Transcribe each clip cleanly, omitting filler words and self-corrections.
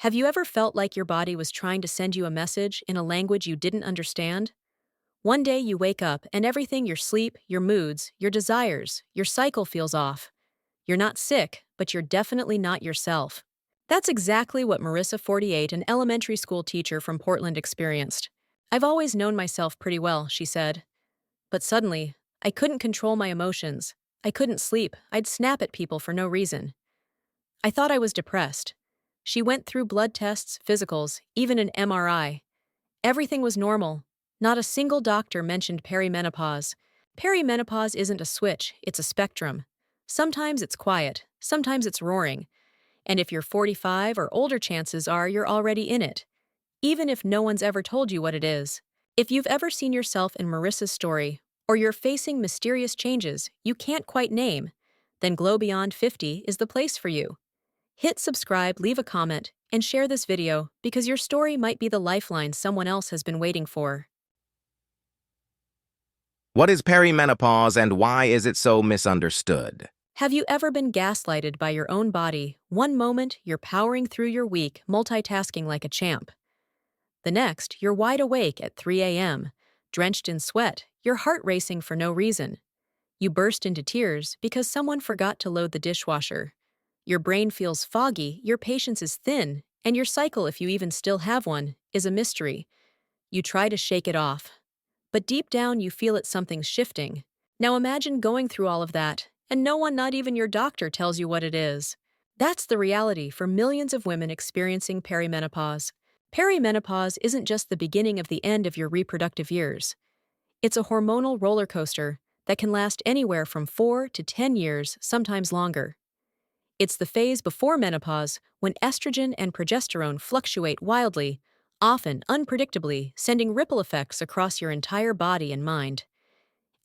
Have you ever felt like your body was trying to send you a message in a language you didn't understand? One day you wake up and everything your sleep, your moods, your desires, your cycle feels off. You're not sick, but you're definitely not yourself. That's exactly what Marissa, 48, an elementary school teacher from Portland, experienced. I've always known myself pretty well, she said. But suddenly, I couldn't control my emotions. I couldn't sleep. I'd snap at people for no reason. I thought I was depressed. She went through blood tests, physicals, even an MRI. Everything was normal. Not a single doctor mentioned perimenopause. Perimenopause isn't a switch, it's a spectrum. Sometimes it's quiet, sometimes it's roaring. And if you're 45 or older, chances are you're already in it, even if no one's ever told you what it is. If you've ever seen yourself in Marissa's story, or you're facing mysterious changes you can't quite name, then Glow Beyond 50 is the place for you. Hit subscribe, leave a comment, and share this video because your story might be the lifeline someone else has been waiting for. What is perimenopause and why is it so misunderstood? Have you ever been gaslighted by your own body? One moment, you're powering through your week, multitasking like a champ. The next, you're wide awake at 3 a.m., drenched in sweat, your heart racing for no reason. You burst into tears because someone forgot to load the dishwasher. Your brain feels foggy, your patience is thin, and your cycle, if you even still have one, is a mystery. You try to shake it off. But deep down, you feel something's shifting. Now imagine going through all of that, and no one, not even your doctor, tells you what it is. That's the reality for millions of women experiencing perimenopause. Perimenopause isn't just the beginning of the end of your reproductive years. It's a hormonal roller coaster that can last anywhere from 4 to 10 years, sometimes longer. It's the phase before menopause when estrogen and progesterone fluctuate wildly, often unpredictably, sending ripple effects across your entire body and mind.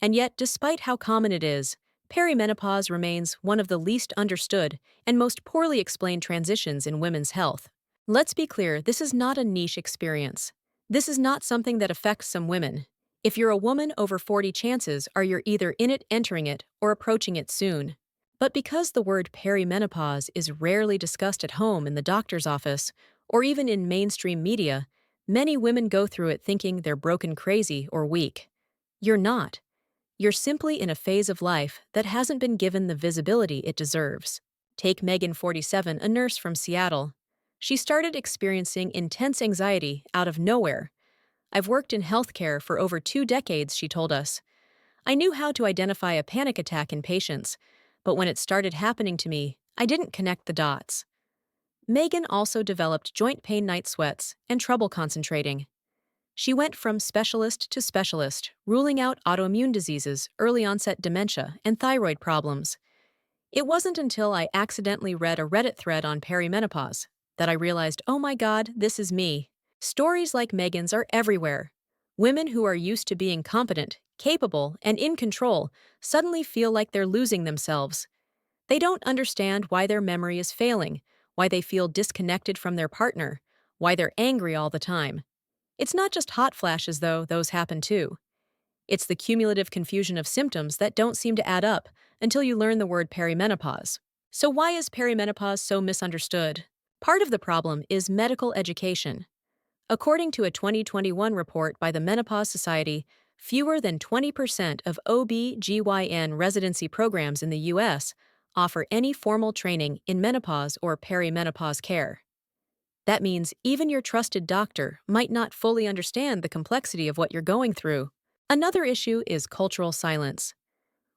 And yet, despite how common it is, perimenopause remains one of the least understood and most poorly explained transitions in women's health. Let's be clear, this is not a niche experience. This is not something that affects some women. If you're a woman over 40, chances are you're either in it, entering it, or approaching it soon. But because the word perimenopause is rarely discussed at home, in the doctor's office, or even in mainstream media, many women go through it thinking they're broken, crazy, or weak. You're not. You're simply in a phase of life that hasn't been given the visibility it deserves. Take Megan, 47, a nurse from Seattle. She started experiencing intense anxiety out of nowhere. "I've worked in healthcare for over 2 decades," she told us. "I knew how to identify a panic attack in patients, but when it started happening to me, I didn't connect the dots." Megan also developed joint pain, night sweats, and trouble concentrating. She went from specialist to specialist, ruling out autoimmune diseases, early onset dementia, and thyroid problems. It wasn't until I accidentally read a Reddit thread on perimenopause that I realized, oh my God, this is me. Stories like Megan's are everywhere. Women who are used to being competent, capable, and in control suddenly feel like they're losing themselves. They don't understand why their memory is failing, why they feel disconnected from their partner, why they're angry all the time. It's not just hot flashes, though, those happen too. It's the cumulative confusion of symptoms that don't seem to add up until you learn the word perimenopause. So why is perimenopause so misunderstood? Part of the problem is medical education. According to a 2021 report by the Menopause Society, fewer than 20% of OB/GYN residency programs in the U.S. offer any formal training in menopause or perimenopause care. That means even your trusted doctor might not fully understand the complexity of what you're going through. Another issue is cultural silence.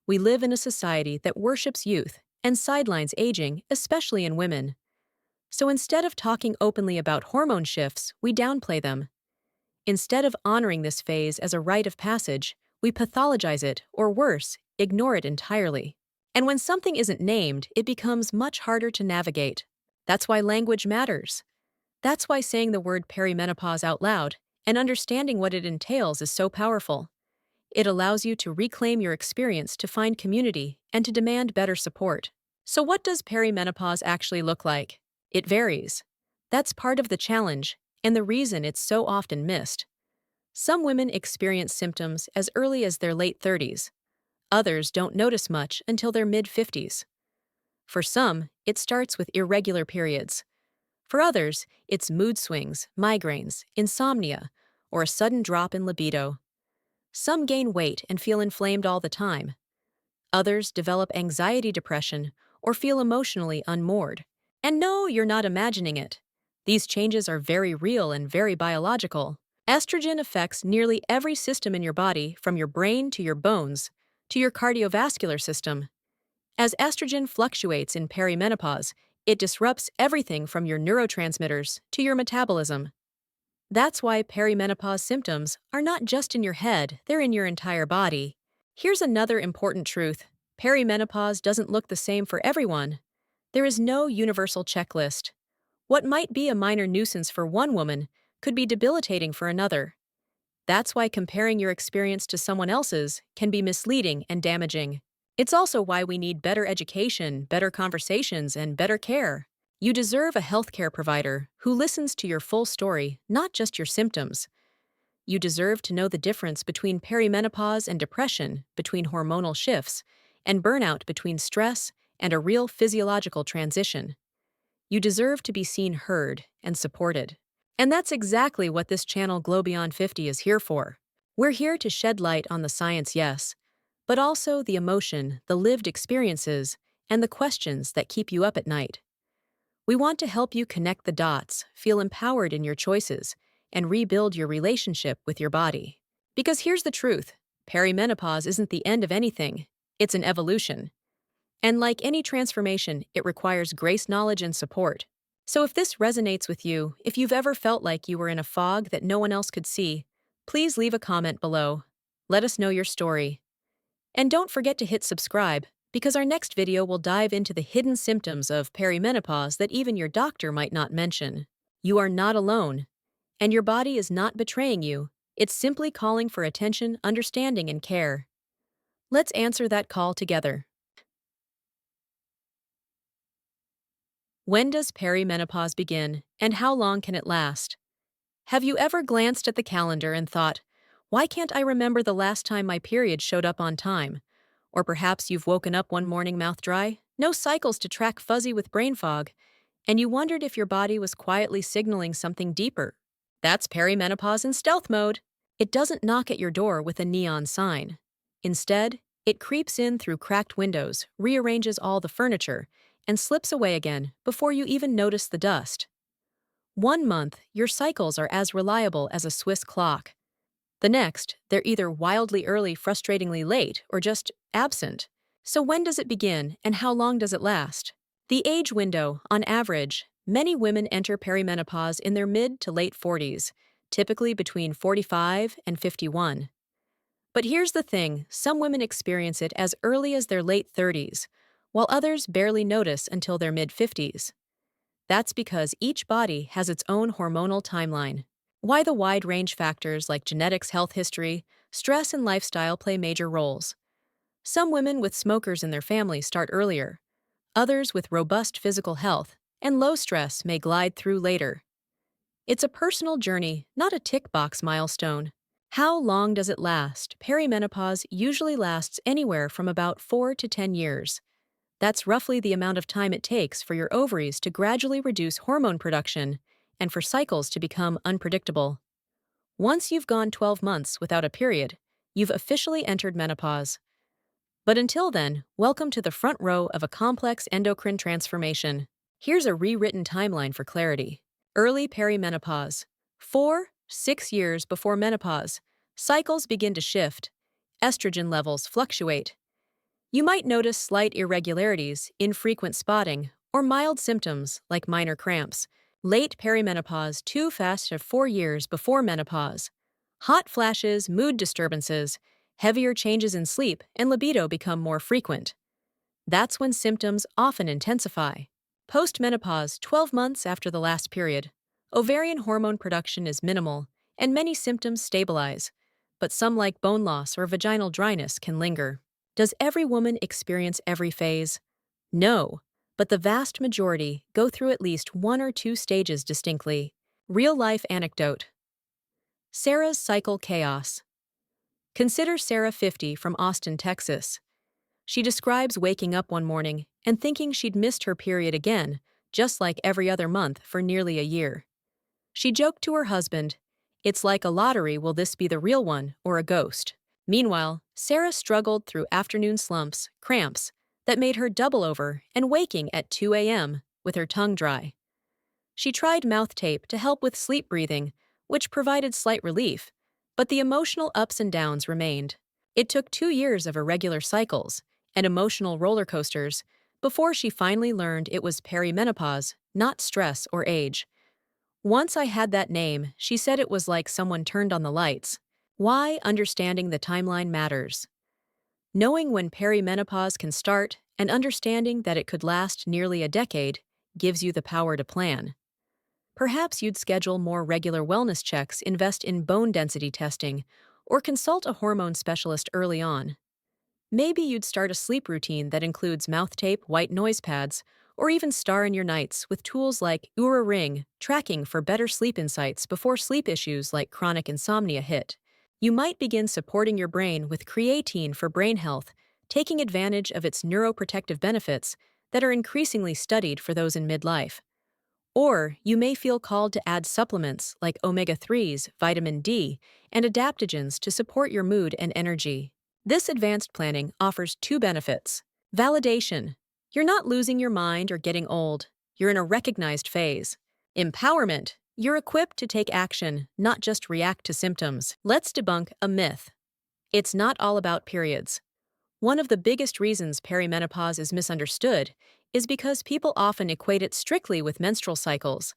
We live in a society that worships youth and sidelines aging, especially in women. So instead of talking openly about hormone shifts, we downplay them. Instead of honoring this phase as a rite of passage, we pathologize it, or worse, ignore it entirely. And when something isn't named, it becomes much harder to navigate. That's why language matters. That's why saying the word perimenopause out loud and understanding what it entails is so powerful. It allows you to reclaim your experience, to find community, and to demand better support. So what does perimenopause actually look like? It varies. That's part of the challenge, and the reason it's so often missed. Some women experience symptoms as early as their late 30s. Others don't notice much until their mid-50s. For some, it starts with irregular periods. For others, it's mood swings, migraines, insomnia, or a sudden drop in libido. Some gain weight and feel inflamed all the time. Others develop anxiety depression or feel emotionally unmoored. And no, you're not imagining it. These changes are very real and very biological. Estrogen affects nearly every system in your body, from your brain to your bones to your cardiovascular system. As estrogen fluctuates in perimenopause, it disrupts everything from your neurotransmitters to your metabolism. That's why perimenopause symptoms are not just in your head, they're in your entire body. Here's another important truth. Perimenopause doesn't look the same for everyone. There is no universal checklist. What might be a minor nuisance for one woman could be debilitating for another. That's why comparing your experience to someone else's can be misleading and damaging. It's also why we need better education, better conversations, and better care. You deserve a healthcare provider who listens to your full story, not just your symptoms. You deserve to know the difference between perimenopause and depression, between hormonal shifts, and burnout, between stress and a real physiological transition. You deserve to be seen, heard, and supported. And that's exactly what this channel Glow Beyond 50 is here for. We're here to shed light on the science, yes, but also the emotion, the lived experiences, and the questions that keep you up at night. We want to help you connect the dots, feel empowered in your choices, and rebuild your relationship with your body. Because here's the truth, perimenopause isn't the end of anything, it's an evolution. And like any transformation, it requires grace, knowledge, and support. So if this resonates with you, if you've ever felt like you were in a fog that no one else could see, please leave a comment below. Let us know your story. And don't forget to hit subscribe, because our next video will dive into the hidden symptoms of perimenopause that even your doctor might not mention. You are not alone, and your body is not betraying you. It's simply calling for attention, understanding, and care. Let's answer that call together. When does perimenopause begin, and how long can it last? Have you ever glanced at the calendar and thought, why can't I remember the last time my period showed up on time? Or perhaps you've woken up one morning mouth dry, no cycles to track, fuzzy with brain fog, and you wondered if your body was quietly signaling something deeper. That's perimenopause in stealth mode. It doesn't knock at your door with a neon sign. Instead, it creeps in through cracked windows, rearranges all the furniture, and slips away again before you even notice the dust. 1 month, your cycles are as reliable as a Swiss clock. The next, they're either wildly early, frustratingly late, or just absent. So when does it begin, and how long does it last? The age window, on average, many women enter perimenopause in their mid to late 40s, typically between 45 and 51. But here's the thing, some women experience it as early as their late 30s, while others barely notice until their mid-50s. That's because each body has its own hormonal timeline. Why the wide range factors like genetics, health history, stress, and lifestyle play major roles. Some women with smokers in their family start earlier. Others with robust physical health and low stress may glide through later. It's a personal journey, not a tick box milestone. How long does it last? Perimenopause usually lasts anywhere from about 4 to 10 years. That's roughly the amount of time it takes for your ovaries to gradually reduce hormone production and for cycles to become unpredictable. Once you've gone 12 months without a period, you've officially entered menopause. But until then, welcome to the front row of a complex endocrine transformation. Here's a rewritten timeline for clarity. Early perimenopause. 4-6 years before menopause, cycles begin to shift. Estrogen levels fluctuate. You might notice slight irregularities, infrequent spotting, or mild symptoms like minor cramps. Late perimenopause, too fast to 4 years before menopause. Hot flashes, mood disturbances, heavier changes in sleep, and libido become more frequent. That's when symptoms often intensify. Postmenopause, 12 months after the last period. Ovarian hormone production is minimal, and many symptoms stabilize, but some like bone loss or vaginal dryness can linger. Does every woman experience every phase? No, but the vast majority go through at least 1 or 2 stages distinctly. Real-life anecdote. Sarah's cycle chaos. Consider Sarah, 50, from Austin, Texas. She describes waking up one morning and thinking she'd missed her period again, just like every other month for nearly a year. She joked to her husband, "It's like a lottery, will this be the real one or a ghost?" Meanwhile, Sarah struggled through afternoon slumps, cramps, that made her double over and waking at 2 a.m. with her tongue dry. She tried mouth tape to help with sleep breathing, which provided slight relief, but the emotional ups and downs remained. It took 2 years of irregular cycles and emotional roller coasters before she finally learned it was perimenopause, not stress or age. Once I had that name, she said it was like someone turned on the lights. Why understanding the timeline matters. Knowing when perimenopause can start and understanding that it could last nearly a decade gives you the power to plan. Perhaps you'd schedule more regular wellness checks, invest in bone density testing, or consult a hormone specialist early on. Maybe you'd start a sleep routine that includes mouth tape, white noise pads, or even star in your nights with tools like Oura Ring, tracking for better sleep insights before sleep issues like chronic insomnia hit. You might begin supporting your brain with creatine for brain health, taking advantage of its neuroprotective benefits that are increasingly studied for those in midlife. Or you may feel called to add supplements like omega-3s, vitamin D, and adaptogens to support your mood and energy. This advanced planning offers two benefits. Validation. You're not losing your mind or getting old. You're in a recognized phase. Empowerment. You're equipped to take action, not just react to symptoms. Let's debunk a myth. It's not all about periods. One of the biggest reasons perimenopause is misunderstood is because people often equate it strictly with menstrual cycles.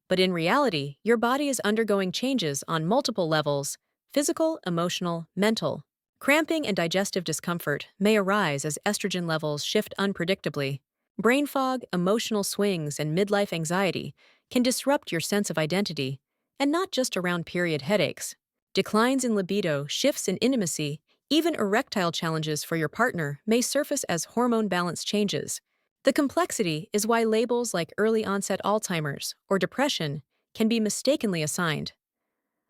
But in reality, your body is undergoing changes on multiple levels: physical, emotional, mental. Cramping and digestive discomfort may arise as estrogen levels shift unpredictably. Brain fog, emotional swings, and midlife anxiety can disrupt your sense of identity, and not just around period headaches. Declines in libido, shifts in intimacy, even erectile challenges for your partner may surface as hormone balance changes. The complexity is why labels like early onset Alzheimer's or depression can be mistakenly assigned.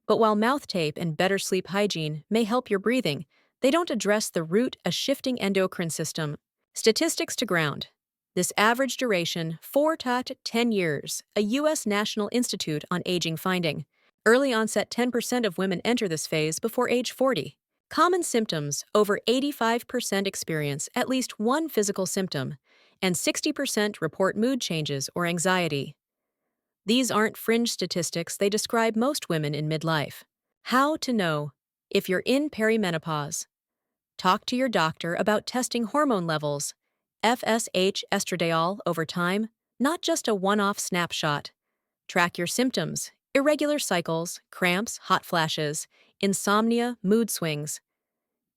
But while mouth tape and better sleep hygiene may help your breathing, they don't address the root, a shifting endocrine system. Statistics to ground. This average duration, 4 to 10 years, a U.S. National Institute on Aging finding. Early onset, 10% of women enter this phase before age 40. Common symptoms, over 85% experience at least one physical symptom, and 60% report mood changes or anxiety. These aren't fringe statistics, they describe most women in midlife. How to know if you're in perimenopause. Talk to your doctor about testing hormone levels, FSH estradiol over time, not just a one-off snapshot. Track your symptoms, irregular cycles, cramps, hot flashes, insomnia, mood swings.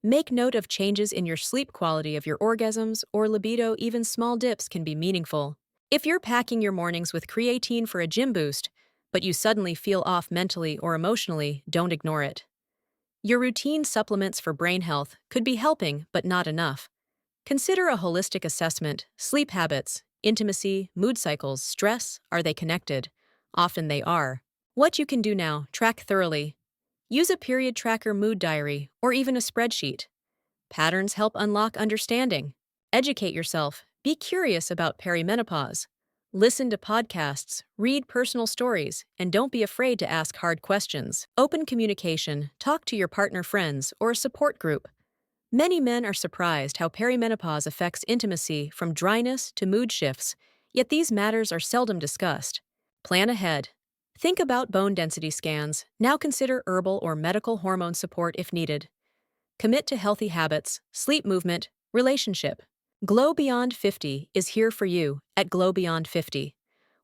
Make note of changes in your sleep quality, of your orgasms or libido. Even small dips can be meaningful. If you're packing your mornings with creatine for a gym boost, but you suddenly feel off mentally or emotionally, don't ignore it. Your routine supplements for brain health could be helping, but not enough. Consider a holistic assessment. Sleep habits, intimacy, mood cycles, stress, are they connected? Often they are. What you can do now: track thoroughly. Use a period tracker, mood diary, or even a spreadsheet. Patterns help unlock understanding. Educate yourself. Be curious about perimenopause. Listen to podcasts, read personal stories, and don't be afraid to ask hard questions. Open communication. Talk to your partner, friends, or a support group. Many men are surprised how perimenopause affects intimacy, from dryness to mood shifts, yet these matters are seldom discussed. Plan ahead. Think about bone density scans. Now consider herbal or medical hormone support if needed. Commit to healthy habits, sleep, movement, relationship. Glow Beyond 50 is here for you at Glow Beyond 50.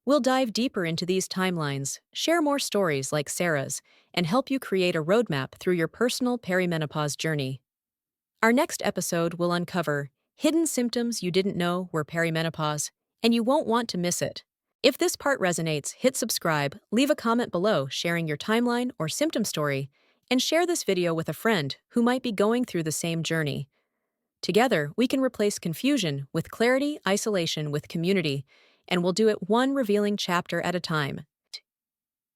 We'll dive deeper into these timelines, share more stories like Sarah's, and help you create a roadmap through your personal perimenopause journey. Our next episode will uncover hidden symptoms you didn't know were perimenopause, and you won't want to miss it. If this part resonates, hit subscribe, leave a comment below sharing your timeline or symptom story, and share this video with a friend who might be going through the same journey. Together, we can replace confusion with clarity, isolation with community, and we'll do it one revealing chapter at a time.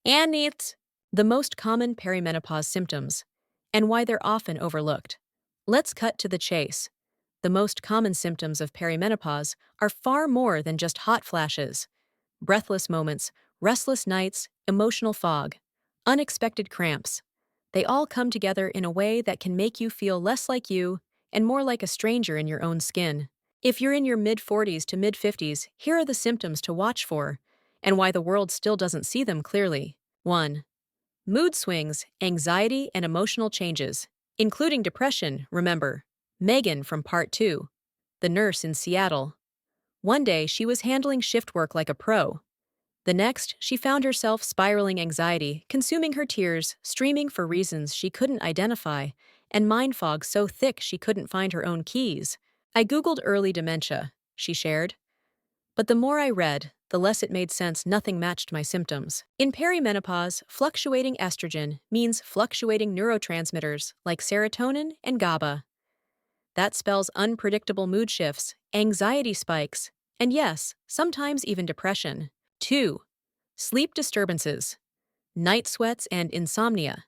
And it's the most common perimenopause symptoms, and why they're often overlooked. Let's cut to the chase. The most common symptoms of perimenopause are far more than just hot flashes. breathless moments, restless nights, emotional fog, unexpected cramps. They all come together in a way that can make you feel less like you and more like a stranger in your own skin. If you're in your mid 40s to mid 50s, here are the symptoms to watch for and why the world still doesn't see them clearly. 1. Mood swings, anxiety, and emotional changes, including depression, remember. Megan from Part 2, the nurse in Seattle. One day, she was handling shift work like a pro. The next, she found herself spiraling anxiety, consuming her tears, streaming for reasons she couldn't identify, and mind fog so thick she couldn't find her own keys. I Googled early dementia, she shared. But the more I read, the less it made sense nothing matched my symptoms. In perimenopause, fluctuating estrogen means fluctuating neurotransmitters like serotonin and GABA. That spells unpredictable mood shifts, anxiety spikes, and yes, sometimes even depression. 2. Sleep disturbances, night sweats, and insomnia.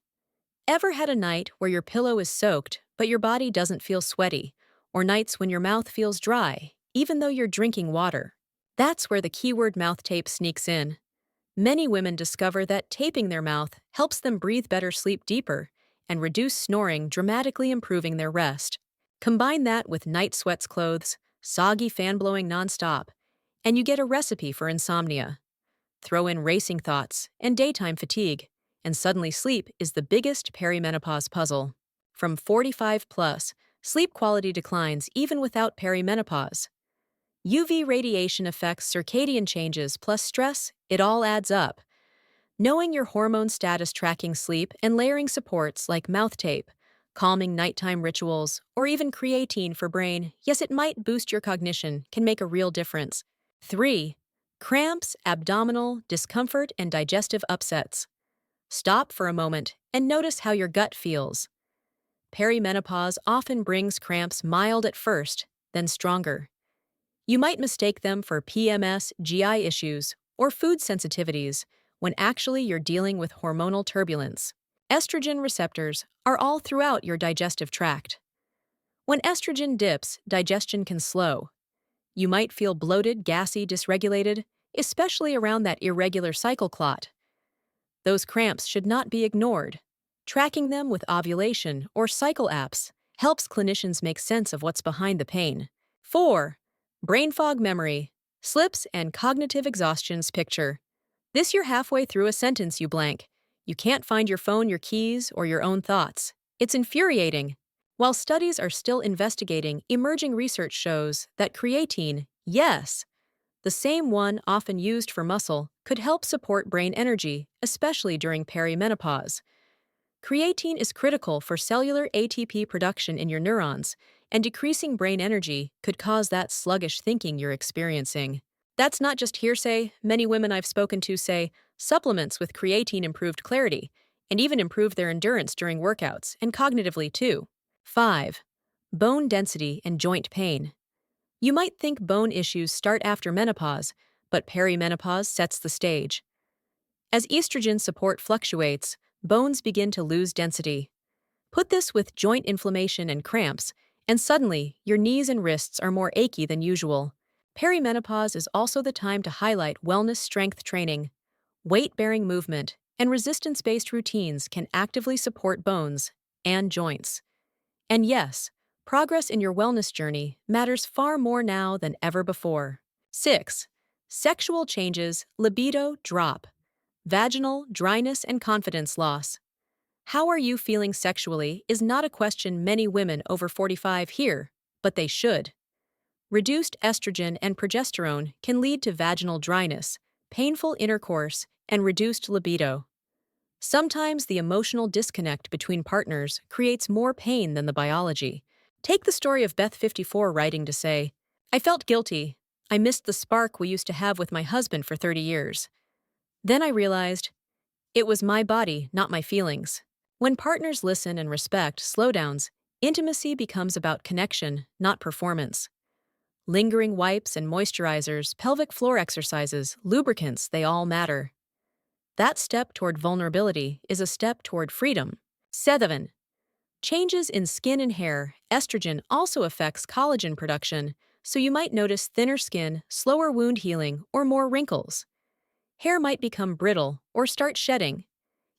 Ever had a night where your pillow is soaked, but your body doesn't feel sweaty, or nights when your mouth feels dry, even though you're drinking water? That's where the keyword mouth tape sneaks in. Many women discover that taping their mouth helps them breathe better, sleep deeper, and reduce snoring, dramatically improving their rest. Combine that with night sweats clothes, soggy fan blowing nonstop, and you get a recipe for insomnia. Throw in racing thoughts and daytime fatigue, and suddenly sleep is the biggest perimenopause puzzle. From 45 plus, sleep quality declines even without perimenopause. UV radiation affects circadian changes plus stress, it all adds up. Knowing your hormone status, tracking sleep, and layering supports like mouth tape, calming nighttime rituals, or even creatine for brain, yes, it might boost your cognition, can make a real difference. 3. Cramps, abdominal discomfort, and digestive upsets. Stop for a moment and notice how your gut feels. Perimenopause often brings cramps mild at first, then stronger. You might mistake them for PMS, GI issues, or food sensitivities, when actually you're dealing with hormonal turbulence. Estrogen receptors are all throughout your digestive tract. When estrogen dips, digestion can slow. You might feel bloated, gassy, dysregulated, especially around that irregular cycle clot. Those cramps should not be ignored. Tracking them with ovulation or cycle apps helps clinicians make sense of what's behind the pain. 4. Brain fog, memory slips, and cognitive exhaustions. Picture this: you're halfway through a sentence, you blank. You can't find your phone, your keys, or your own thoughts. It's infuriating. While studies are still investigating, emerging research shows that creatine, yes, the same one often used for muscle, could help support brain energy, especially during perimenopause. Creatine is critical for cellular ATP production in your neurons, and decreasing brain energy could cause that sluggish thinking you're experiencing. That's not just hearsay. Many women I've spoken to say supplements with creatine improved clarity and even improved their endurance during workouts, and cognitively too. 5. Bone density and joint pain. You might think bone issues start after menopause, but perimenopause sets the stage. As estrogen support fluctuates, bones begin to lose density. Put this with joint inflammation and cramps, and suddenly your knees and wrists are more achy than usual. Perimenopause is also the time to highlight wellness. Strength training, weight-bearing movement, and resistance-based routines can actively support bones and joints. And yes, progress in your wellness journey matters far more now than ever before. 6. Sexual changes, libido drop, vaginal dryness, and confidence loss. How are you feeling sexually is not a question many women over 45 hear, but they should. Reduced estrogen and progesterone can lead to vaginal dryness, painful intercourse, and reduced libido. Sometimes the emotional disconnect between partners creates more pain than the biology. Take the story of Beth, 54, writing to say, "I felt guilty. I missed the spark we used to have with my husband for 30 years. Then I realized it was my body, not my feelings." When partners listen and respect slowdowns, intimacy becomes about connection, not performance. Lingering wipes and moisturizers, pelvic floor exercises, lubricants, they all matter. That step toward vulnerability is a step toward freedom. 7. Changes in skin and hair. Estrogen also affects collagen production, so you might notice thinner skin, slower wound healing, or more wrinkles. Hair might become brittle or start shedding.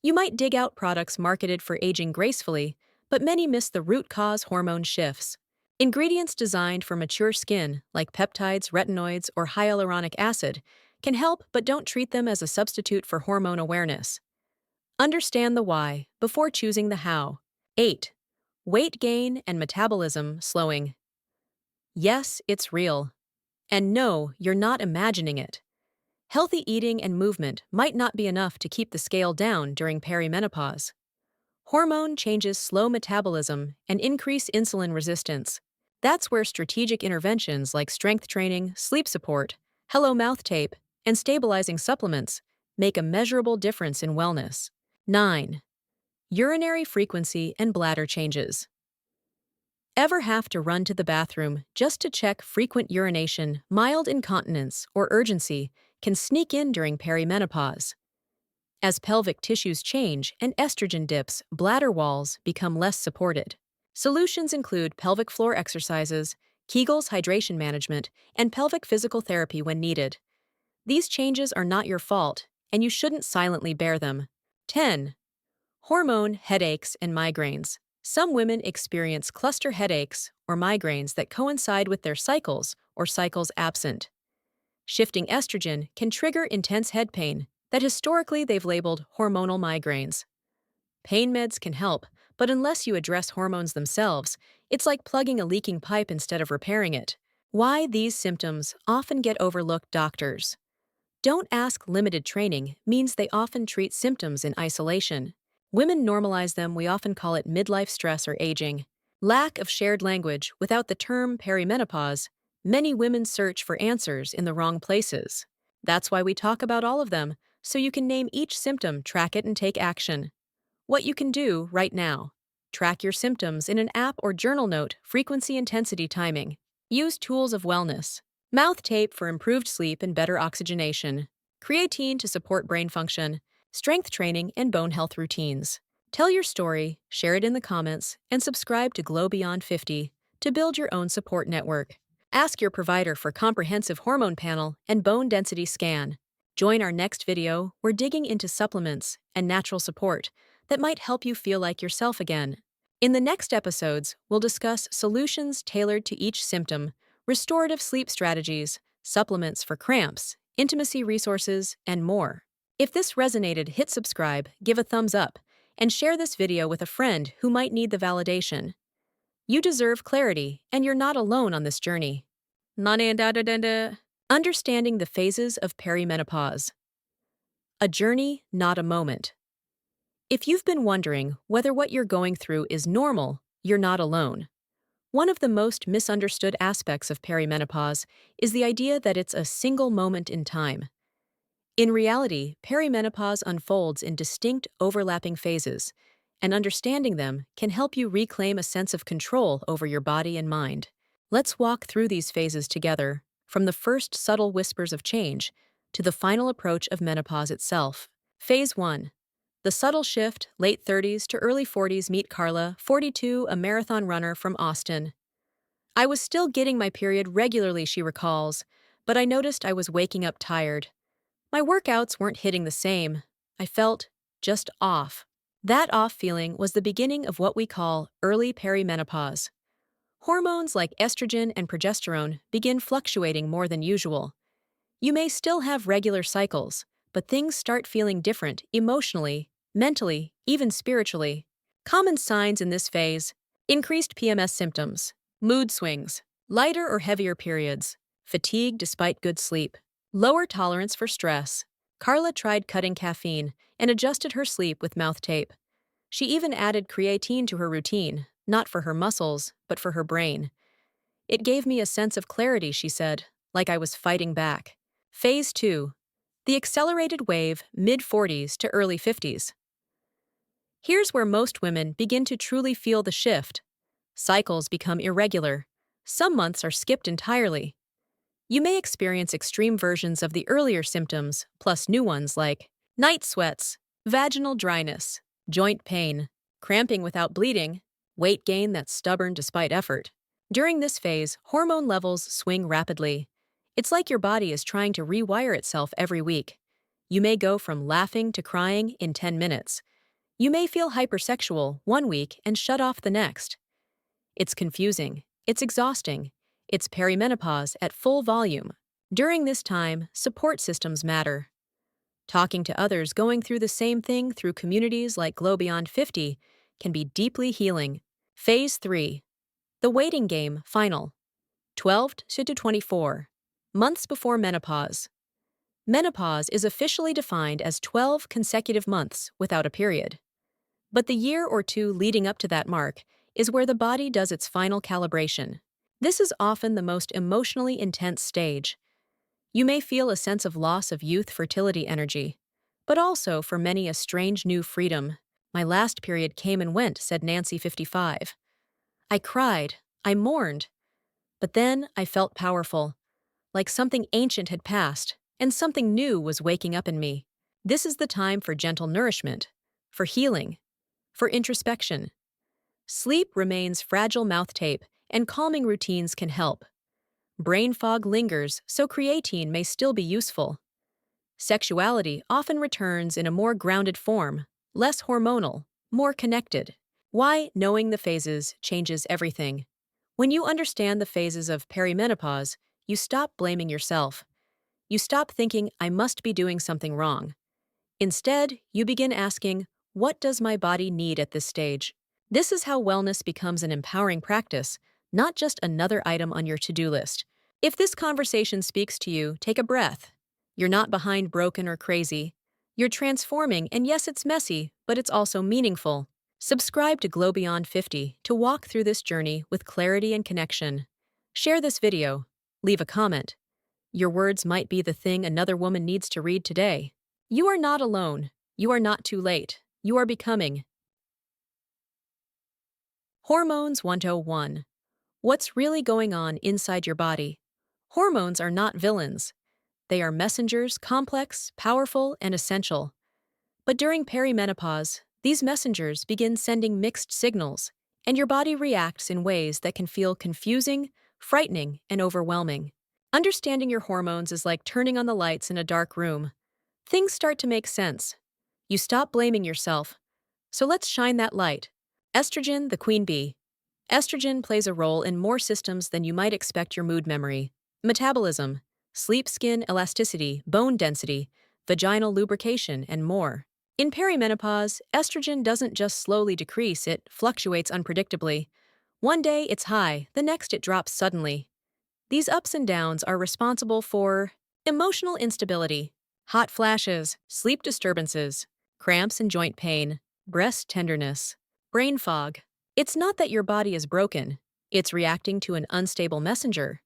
You might dig out products marketed for aging gracefully, but many miss the root cause hormone shifts. Ingredients designed for mature skin, like peptides, retinoids, or hyaluronic acid, can help but don't treat them as a substitute for hormone awareness. Understand the why before choosing the how. 8. Weight gain and metabolism slowing. Yes, it's real. And no, you're not imagining it. Healthy eating and movement might not be enough to keep the scale down during perimenopause. Hormone changes slow metabolism and increase insulin resistance. That's where strategic interventions like strength training, sleep support, Hello Mouth tape, and stabilizing supplements make a measurable difference in wellness. 9. Urinary frequency and bladder changes. Ever have to run to the bathroom just to check frequent urination, mild incontinence, or urgency can sneak in during perimenopause? As pelvic tissues change and estrogen dips, bladder walls become less supported. Solutions include pelvic floor exercises, Kegel's hydration management, and pelvic physical therapy when needed. These changes are not your fault, and you shouldn't silently bear them. 10. Hormone headaches and migraines. Some women experience cluster headaches or migraines that coincide with their cycles or cycles absent. Shifting estrogen can trigger intense head pain that historically they've labeled hormonal migraines. Pain meds can help, but unless you address hormones themselves, it's like plugging a leaking pipe instead of repairing it. Why these symptoms often get overlooked. Doctors don't ask. Limited training means they often treat symptoms in isolation. Women normalize them. We often call it midlife stress or aging. Lack of shared language. Without the term perimenopause, many women search for answers in the wrong places. That's why we talk about all of them, so you can name each symptom, track it, and take action. What you can do right now: track your symptoms in an app or journal. Note frequency, intensity, timing. Use tools of wellness. Mouth tape for improved sleep and better oxygenation. Creatine to support brain function. Strength training and bone health routines. Tell your story, share it in the comments, and subscribe to Glow Beyond 50 to build your own support network. Ask your provider for comprehensive hormone panel and bone density scan. Join our next video. We're digging into supplements and natural support that might help you feel like yourself again. In the next episodes, we'll discuss solutions tailored to each symptom, restorative sleep strategies, supplements for cramps, intimacy resources, and more. If this resonated, hit subscribe, give a thumbs up, and share this video with a friend who might need the validation. You deserve clarity, and you're not alone on this journey. Understanding the phases of perimenopause. A journey, not a moment. If you've been wondering whether what you're going through is normal, you're not alone. One of the most misunderstood aspects of perimenopause is the idea that it's a single moment in time. In reality, perimenopause unfolds in distinct, overlapping phases, and understanding them can help you reclaim a sense of control over your body and mind. Let's walk through these phases together, from the first subtle whispers of change to the final approach of menopause itself. Phase 1. The subtle shift, late 30s to early 40s. Meet Carla, 42, a marathon runner from Austin. I was still getting my period regularly, she recalls, but I noticed I was waking up tired. My workouts weren't hitting the same. I felt just off. That off feeling was the beginning of what we call early perimenopause. Hormones like estrogen and progesterone begin fluctuating more than usual. You may still have regular cycles, but things start feeling different emotionally, mentally, even spiritually. Common signs in this phase: increased PMS symptoms, mood swings, lighter or heavier periods, fatigue despite good sleep, lower tolerance for stress. Carla tried cutting caffeine and adjusted her sleep with mouth tape. She even added creatine to her routine, not for her muscles, but for her brain. It gave me a sense of clarity, she said, like I was fighting back. Phase 2. The accelerated wave, mid-40s to early 50s. Here's where most women begin to truly feel the shift. Cycles become irregular. Some months are skipped entirely. You may experience extreme versions of the earlier symptoms, plus new ones like night sweats, vaginal dryness, joint pain, cramping without bleeding, weight gain that's stubborn despite effort. During this phase, hormone levels swing rapidly. It's like your body is trying to rewire itself every week. You may go from laughing to crying in 10 minutes. You may feel hypersexual one week and shut off the next. It's confusing. It's exhausting. It's perimenopause at full volume. During this time, support systems matter. Talking to others going through the same thing through communities like Glow Beyond 50 can be deeply healing. Phase 3. The waiting game, final. 12 to 24. Months before menopause. Menopause is officially defined as 12 consecutive months without a period. But the year or two leading up to that mark is where the body does its final calibration. This is often the most emotionally intense stage. You may feel a sense of loss of youth fertility energy, but also for many a strange new freedom. My last period came and went, said Nancy, 55. I cried, I mourned, but then I felt powerful, like something ancient had passed, and something new was waking up in me. This is the time for gentle nourishment, for healing, for introspection. Sleep remains fragile mouth tape, and calming routines can help. Brain fog lingers, so creatine may still be useful. Sexuality often returns in a more grounded form, less hormonal, more connected. Why knowing the phases changes everything. When you understand the phases of perimenopause, you stop blaming yourself. You stop thinking, I must be doing something wrong. Instead, you begin asking, what does my body need at this stage? This is how wellness becomes an empowering practice, not just another item on your to-do list. If this conversation speaks to you, take a breath. You're not behind, broken, or crazy. You're transforming, and yes, it's messy, but it's also meaningful. Subscribe to Glow Beyond 50 to walk through this journey with clarity and connection. Share this video. Leave a comment. Your words might be the thing another woman needs to read today. You are not alone. You are not too late. You are becoming. Hormones 101. What's really going on inside your body? Hormones are not villains. They are messengers, complex, powerful, and essential. But during perimenopause, these messengers begin sending mixed signals, and your body reacts in ways that can feel confusing, frightening, and overwhelming. Understanding your hormones is like turning on the lights in a dark room. Things start to make sense. You stop blaming yourself. So let's shine that light. Estrogen, the queen bee. Estrogen plays a role in more systems than you might expect: your mood, memory, metabolism, sleep, skin elasticity, bone density, vaginal lubrication, and more. In perimenopause, estrogen doesn't just slowly decrease, it fluctuates unpredictably. One day it's high, the next it drops suddenly. These ups and downs are responsible for emotional instability, hot flashes, sleep disturbances, cramps and joint pain, breast tenderness, brain fog. It's not that your body is broken, it's reacting to an unstable messenger.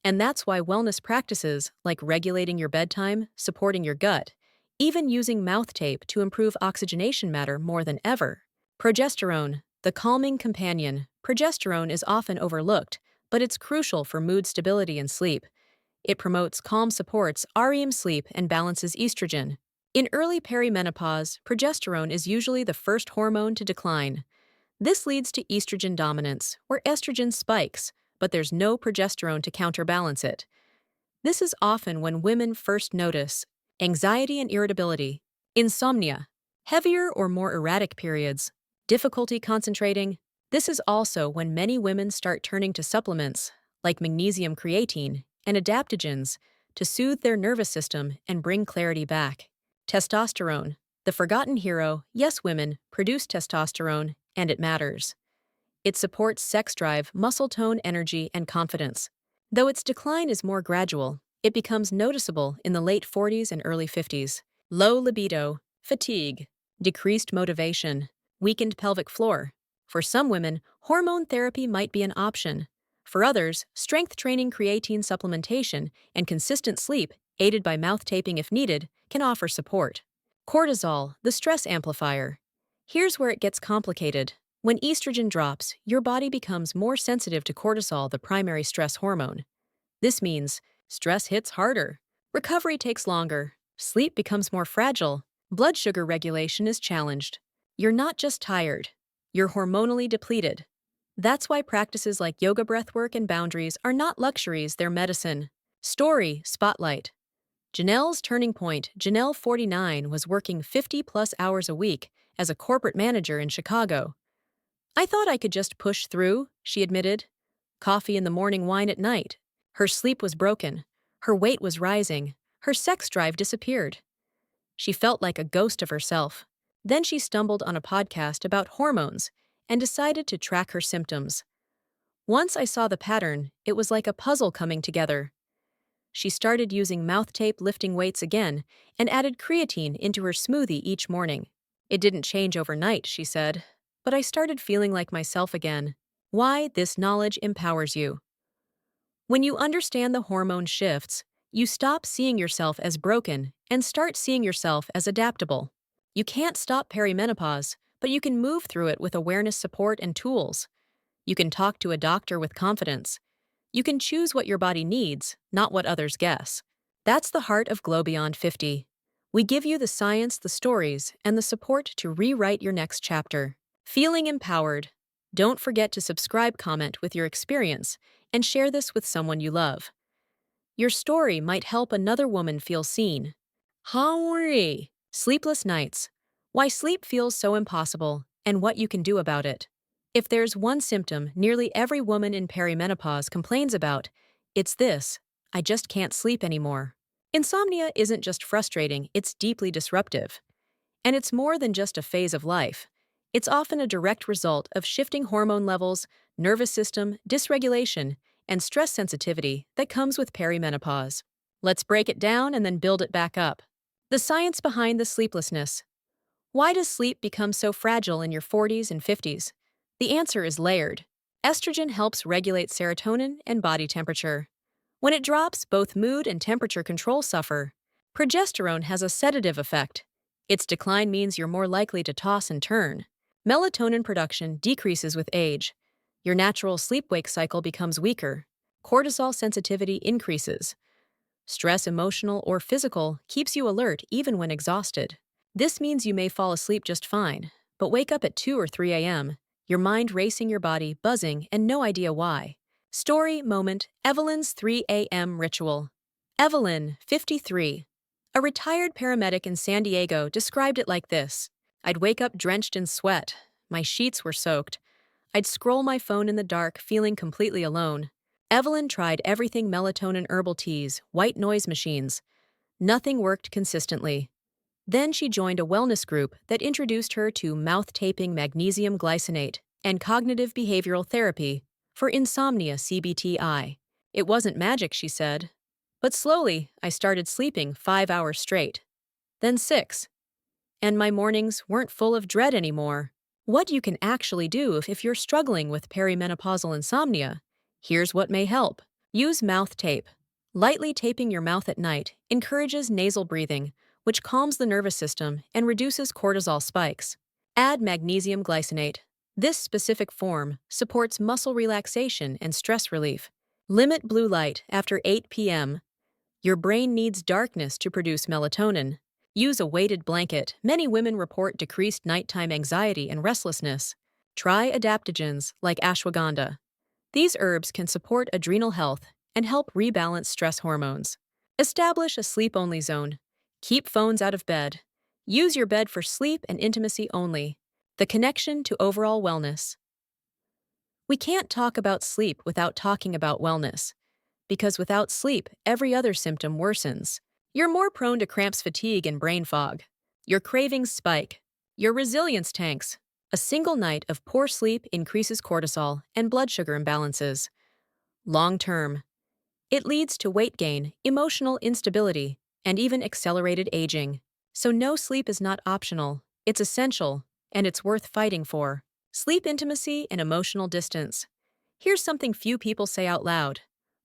And that's why wellness practices like regulating your bedtime, supporting your gut, even using mouth tape to improve oxygenation matter more than ever. Progesterone, the calming companion. Progesterone is often overlooked, but it's crucial for mood stability and sleep. It promotes calm, supports REM sleep, and balances estrogen. In early perimenopause, progesterone is usually the first hormone to decline. This leads to estrogen dominance, where estrogen spikes, but there's no progesterone to counterbalance it. This is often when women first notice anxiety and irritability, insomnia, heavier or more erratic periods, difficulty concentrating. This is also when many women start turning to supplements like magnesium, creatine, and adaptogens to soothe their nervous system and bring clarity back. Testosterone, the forgotten hero. Yes, women produce testosterone, and it matters. It supports sex drive, muscle tone, energy, and confidence. Though its decline is more gradual, it becomes noticeable in the late 40s and early 50s. Low libido, fatigue, decreased motivation, weakened pelvic floor. For some women, hormone therapy might be an option. For others, strength training, creatine supplementation, and consistent sleep, aided by mouth taping if needed, can offer support. Cortisol, the stress amplifier. Here's where it gets complicated. When estrogen drops, your body becomes more sensitive to cortisol, the primary stress hormone. This means stress hits harder, recovery takes longer, sleep becomes more fragile, blood sugar regulation is challenged. You're not just tired, you're hormonally depleted. That's why practices like yoga, breathwork, and boundaries are not luxuries, they're medicine. Story, spotlight. Janelle's turning point, Janelle 49, was working 50-plus hours a week as a corporate manager in Chicago. I thought I could just push through, she admitted. Coffee in the morning, wine at night. Her sleep was broken. Her weight was rising. Her sex drive disappeared. She felt like a ghost of herself. Then she stumbled on a podcast about hormones and decided to track her symptoms. Once I saw the pattern, it was like a puzzle coming together. She started using mouth tape, lifting weights again, and added creatine into her smoothie each morning. It didn't change overnight, she said, but I started feeling like myself again. Why this knowledge empowers you. When you understand the hormone shifts, you stop seeing yourself as broken and start seeing yourself as adaptable. You can't stop perimenopause, but you can move through it with awareness, support, and tools. You can talk to a doctor with confidence. You can choose what your body needs, not what others guess. That's the heart of Glow Beyond 50. We give you the science, the stories, and the support to rewrite your next chapter. Feeling empowered? Don't forget to subscribe, comment with your experience, and share this with someone you love. Your story might help another woman feel seen. Hurry! Sleepless nights. Why sleep feels so impossible, and what you can do about it. If there's one symptom nearly every woman in perimenopause complains about, it's this: I just can't sleep anymore. Insomnia isn't just frustrating, it's deeply disruptive. And it's more than just a phase of life. It's often a direct result of shifting hormone levels, nervous system dysregulation, and stress sensitivity that comes with perimenopause. Let's break it down and then build it back up. The science behind the sleeplessness. Why does sleep become so fragile in your 40s and 50s? The answer is layered. Estrogen helps regulate serotonin and body temperature. When it drops, both mood and temperature control suffer. Progesterone has a sedative effect. Its decline means you're more likely to toss and turn. Melatonin production decreases with age. Your natural sleep-wake cycle becomes weaker. Cortisol sensitivity increases. Stress, emotional or physical, keeps you alert even when exhausted. This means you may fall asleep just fine, but wake up at 2 or 3 a.m., your mind racing, your body buzzing, and no idea why. Story moment: Evelyn's 3 a.m. ritual. Evelyn, 53, a retired paramedic in San Diego, described it like this. I'd wake up drenched in sweat. My sheets were soaked. I'd scroll my phone in the dark, feeling completely alone. Evelyn tried everything: melatonin, herbal teas, white noise machines. Nothing worked consistently. Then she joined a wellness group that introduced her to mouth taping, magnesium glycinate, and cognitive behavioral therapy for insomnia, CBTI. It wasn't magic, she said. But slowly, I started sleeping 5 hours straight. Then 6. And my mornings weren't full of dread anymore. What you can actually do if you're struggling with perimenopausal insomnia. Here's what may help. Use mouth tape. Lightly taping your mouth at night encourages nasal breathing, which calms the nervous system and reduces cortisol spikes. Add magnesium glycinate. This specific form supports muscle relaxation and stress relief. Limit blue light after 8 p.m. Your brain needs darkness to produce melatonin. Use a weighted blanket. Many women report decreased nighttime anxiety and restlessness. Try adaptogens like ashwagandha. These herbs can support adrenal health and help rebalance stress hormones. Establish a sleep-only zone. Keep phones out of bed. Use your bed for sleep and intimacy only. The connection to overall wellness. We can't talk about sleep without talking about wellness, because without sleep, every other symptom worsens. You're more prone to cramps, fatigue, and brain fog. Your cravings spike. Your resilience tanks. A single night of poor sleep increases cortisol and blood sugar imbalances. Long term, it leads to weight gain, emotional instability, and even accelerated aging. So no, sleep is not optional. It's essential, and it's worth fighting for. Sleep intimacy and emotional distance. Here's something few people say out loud.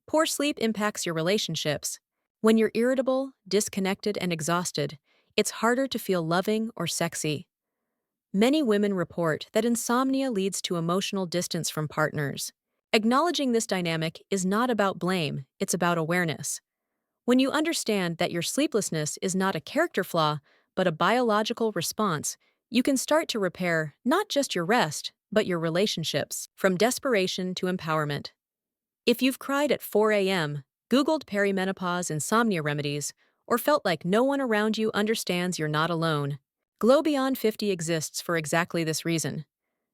Poor sleep impacts your relationships. When you're irritable, disconnected, and exhausted, it's harder to feel loving or sexy. Many women report that insomnia leads to emotional distance from partners. Acknowledging this dynamic is not about blame, it's about awareness. When you understand that your sleeplessness is not a character flaw, but a biological response, you can start to repair not just your rest, but your relationships, from desperation to empowerment. If you've cried at 4 a.m., Googled perimenopause insomnia remedies, or felt like no one around you understands you're not alone. Glow Beyond 50 exists for exactly this reason,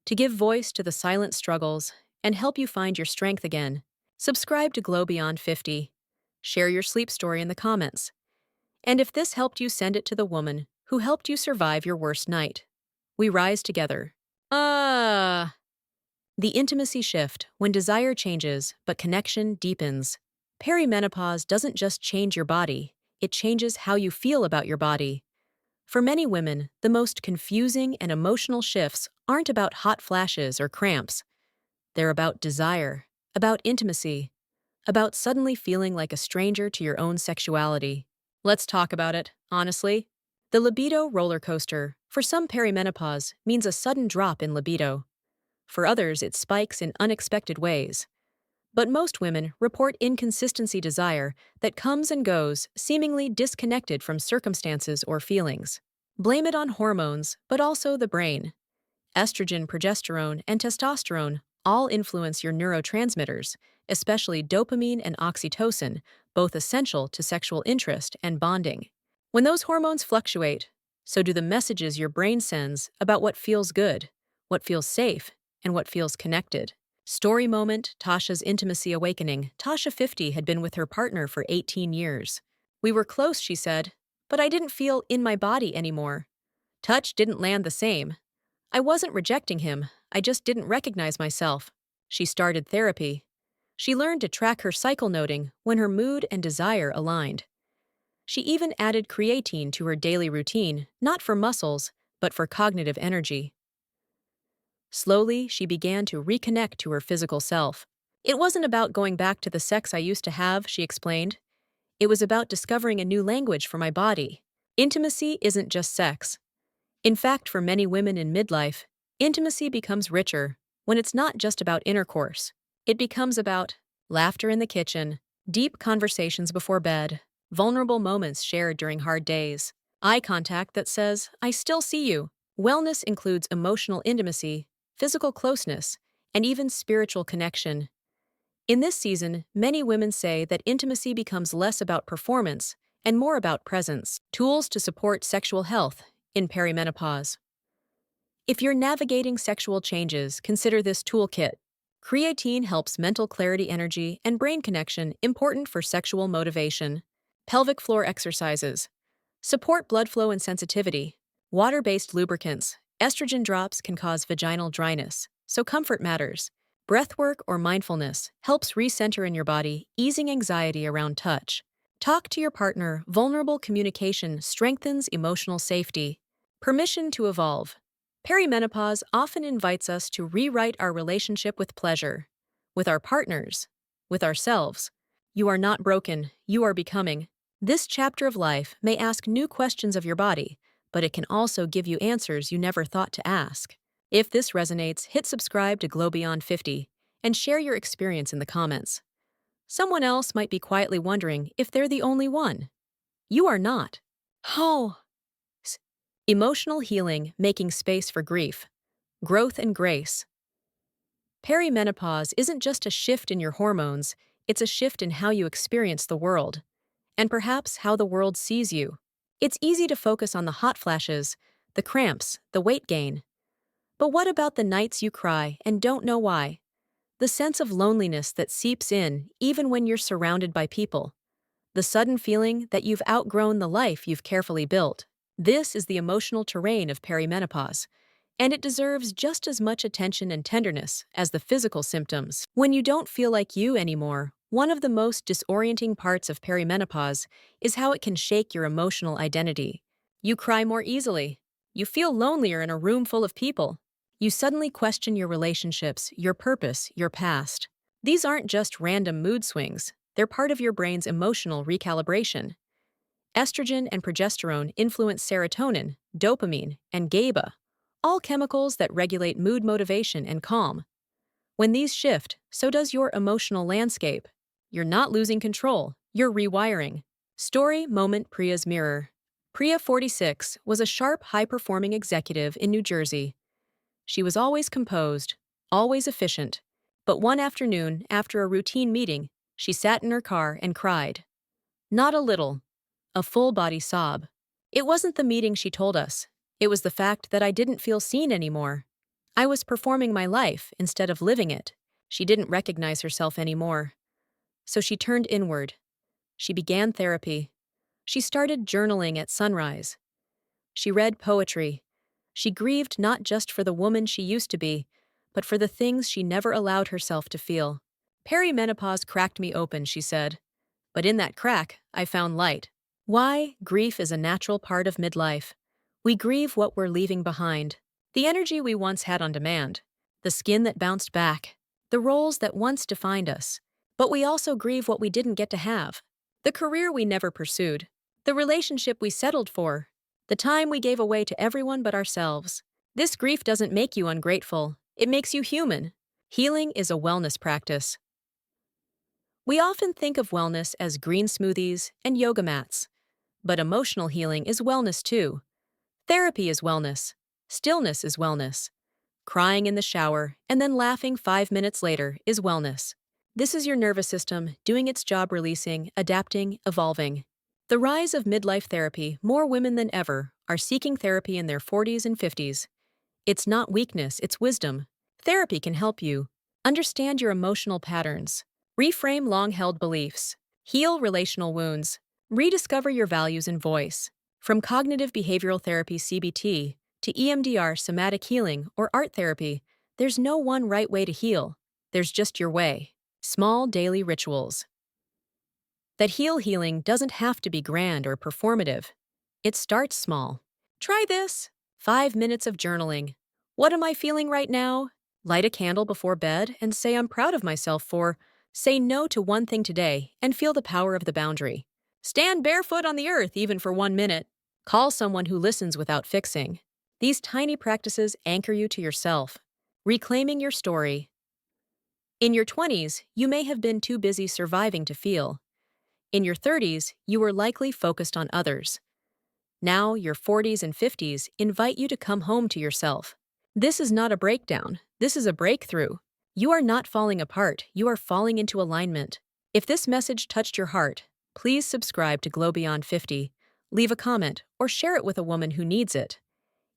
to give voice to the silent struggles and help you find your strength again. Subscribe to Glow Beyond 50. Share your sleep story in the comments. And if this helped you, send it to the woman who helped you survive your worst night. We rise together. The intimacy shift when desire changes but connection deepens. Perimenopause doesn't just change your body, it changes how you feel about your body. For many women, the most confusing and emotional shifts aren't about hot flashes or cramps. They're about desire, about intimacy, about suddenly feeling like a stranger to your own sexuality. Let's talk about it, honestly. The libido roller coaster, for some, perimenopause means a sudden drop in libido. For others, it spikes in unexpected ways. But most women report inconsistency desire that comes and goes, seemingly disconnected from circumstances or feelings. Blame it on hormones, but also the brain. Estrogen, progesterone, and testosterone all influence your neurotransmitters, especially dopamine and oxytocin, both essential to sexual interest and bonding. When those hormones fluctuate, so do the messages your brain sends about what feels good, what feels safe, and what feels connected. Story moment: Tasha's intimacy awakening. Tasha, 50, had been with her partner for 18 years. "We were close," she said, "but I didn't feel in my body anymore. Touch didn't land the same. I wasn't rejecting him, I just didn't recognize myself." She started therapy. She learned to track her cycle, noting when her mood and desire aligned. She even added creatine to her daily routine, not for muscles, but for cognitive energy. Slowly, she began to reconnect to her physical self. "It wasn't about going back to the sex I used to have," she explained. "It was about discovering a new language for my body. Intimacy isn't just sex." In fact, for many women in midlife, intimacy becomes richer when it's not just about intercourse. It becomes about laughter in the kitchen, deep conversations before bed, vulnerable moments shared during hard days, eye contact that says, "I still see you." Wellness includes emotional intimacy, physical closeness, and even spiritual connection. In this season, many women say that intimacy becomes less about performance and more about presence. Tools to support sexual health in perimenopause. If you're navigating sexual changes, consider this toolkit. Creatine helps mental clarity, energy, and brain connection, important for sexual motivation. Pelvic floor exercises support blood flow and sensitivity. Water-based lubricants. Estrogen drops can cause vaginal dryness, so comfort matters. Breathwork or mindfulness helps recenter in your body, easing anxiety around touch. Talk to your partner. Vulnerable communication strengthens emotional safety. Permission to evolve. Perimenopause often invites us to rewrite our relationship with pleasure, with our partners, with ourselves. You are not broken, you are becoming. This chapter of life may ask new questions of your body, but it can also give you answers you never thought to ask. If this resonates, hit subscribe to Glow Beyond 50 and share your experience in the comments. Someone else might be quietly wondering if they're the only one. You are not. Oh. Emotional healing, making space for grief, growth, and grace. Perimenopause isn't just a shift in your hormones, it's a shift in how you experience the world, and perhaps how the world sees you. It's easy to focus on the hot flashes, the cramps, the weight gain. But what about the nights you cry and don't know why? The sense of loneliness that seeps in even when you're surrounded by people. The sudden feeling that you've outgrown the life you've carefully built. This is the emotional terrain of perimenopause, and it deserves just as much attention and tenderness as the physical symptoms. When you don't feel like you anymore, one of the most disorienting parts of perimenopause is how it can shake your emotional identity. You cry more easily. You feel lonelier in a room full of people. You suddenly question your relationships, your purpose, your past. These aren't just random mood swings, they're part of your brain's emotional recalibration. Estrogen and progesterone influence serotonin, dopamine, and GABA, all chemicals that regulate mood, motivation, and calm. When these shift, so does your emotional landscape. You're not losing control, you're rewiring. Story moment: Priya's mirror. Priya, 46, was a sharp, high-performing executive in New Jersey. She was always composed, always efficient. But one afternoon, after a routine meeting, she sat in her car and cried. Not a little, a full-body sob. It wasn't the meeting she told us. It was the fact that I didn't feel seen anymore. I was performing my life instead of living it. She didn't recognize herself anymore. So she turned inward. She began therapy. She started journaling at sunrise. She read poetry. She grieved not just for the woman she used to be, but for the things she never allowed herself to feel. Perimenopause cracked me open, she said. But in that crack, I found light. Why? Grief is a natural part of midlife. We grieve what we're leaving behind. The energy we once had on demand. The skin that bounced back. The roles that once defined us. But we also grieve what we didn't get to have. The career we never pursued. The relationship we settled for. The time we gave away to everyone but ourselves. This grief doesn't make you ungrateful. It makes you human. Healing is a wellness practice. We often think of wellness as green smoothies and yoga mats. But emotional healing is wellness too. Therapy is wellness. Stillness is wellness. Crying in the shower and then laughing 5 minutes later is wellness. This is your nervous system doing its job, releasing, adapting, evolving. The rise of midlife therapy. More women than ever are seeking therapy in their 40s and 50s. It's not weakness, it's wisdom. Therapy can help you understand your emotional patterns, reframe long-held beliefs, heal relational wounds, rediscover your values and voice. From cognitive behavioral therapy (CBT) to EMDR, somatic healing, or art therapy, there's no one right way to heal. There's just your way. Small daily rituals that heal. Healing doesn't have to be grand or performative. It starts small. Try this. 5 minutes of journaling. What am I feeling right now? Light a candle before bed and say I'm proud of myself for. Say no to one thing today and feel the power of the boundary. Stand barefoot on the earth even for 1 minute. Call someone who listens without fixing. These tiny practices anchor you to yourself. Reclaiming your story. In your 20s, you may have been too busy surviving to feel. In your 30s, you were likely focused on others. Now, your 40s and 50s invite you to come home to yourself. This is not a breakdown. This is a breakthrough. You are not falling apart. You are falling into alignment. If this message touched your heart, please subscribe to Glow Beyond 50, leave a comment, or share it with a woman who needs it.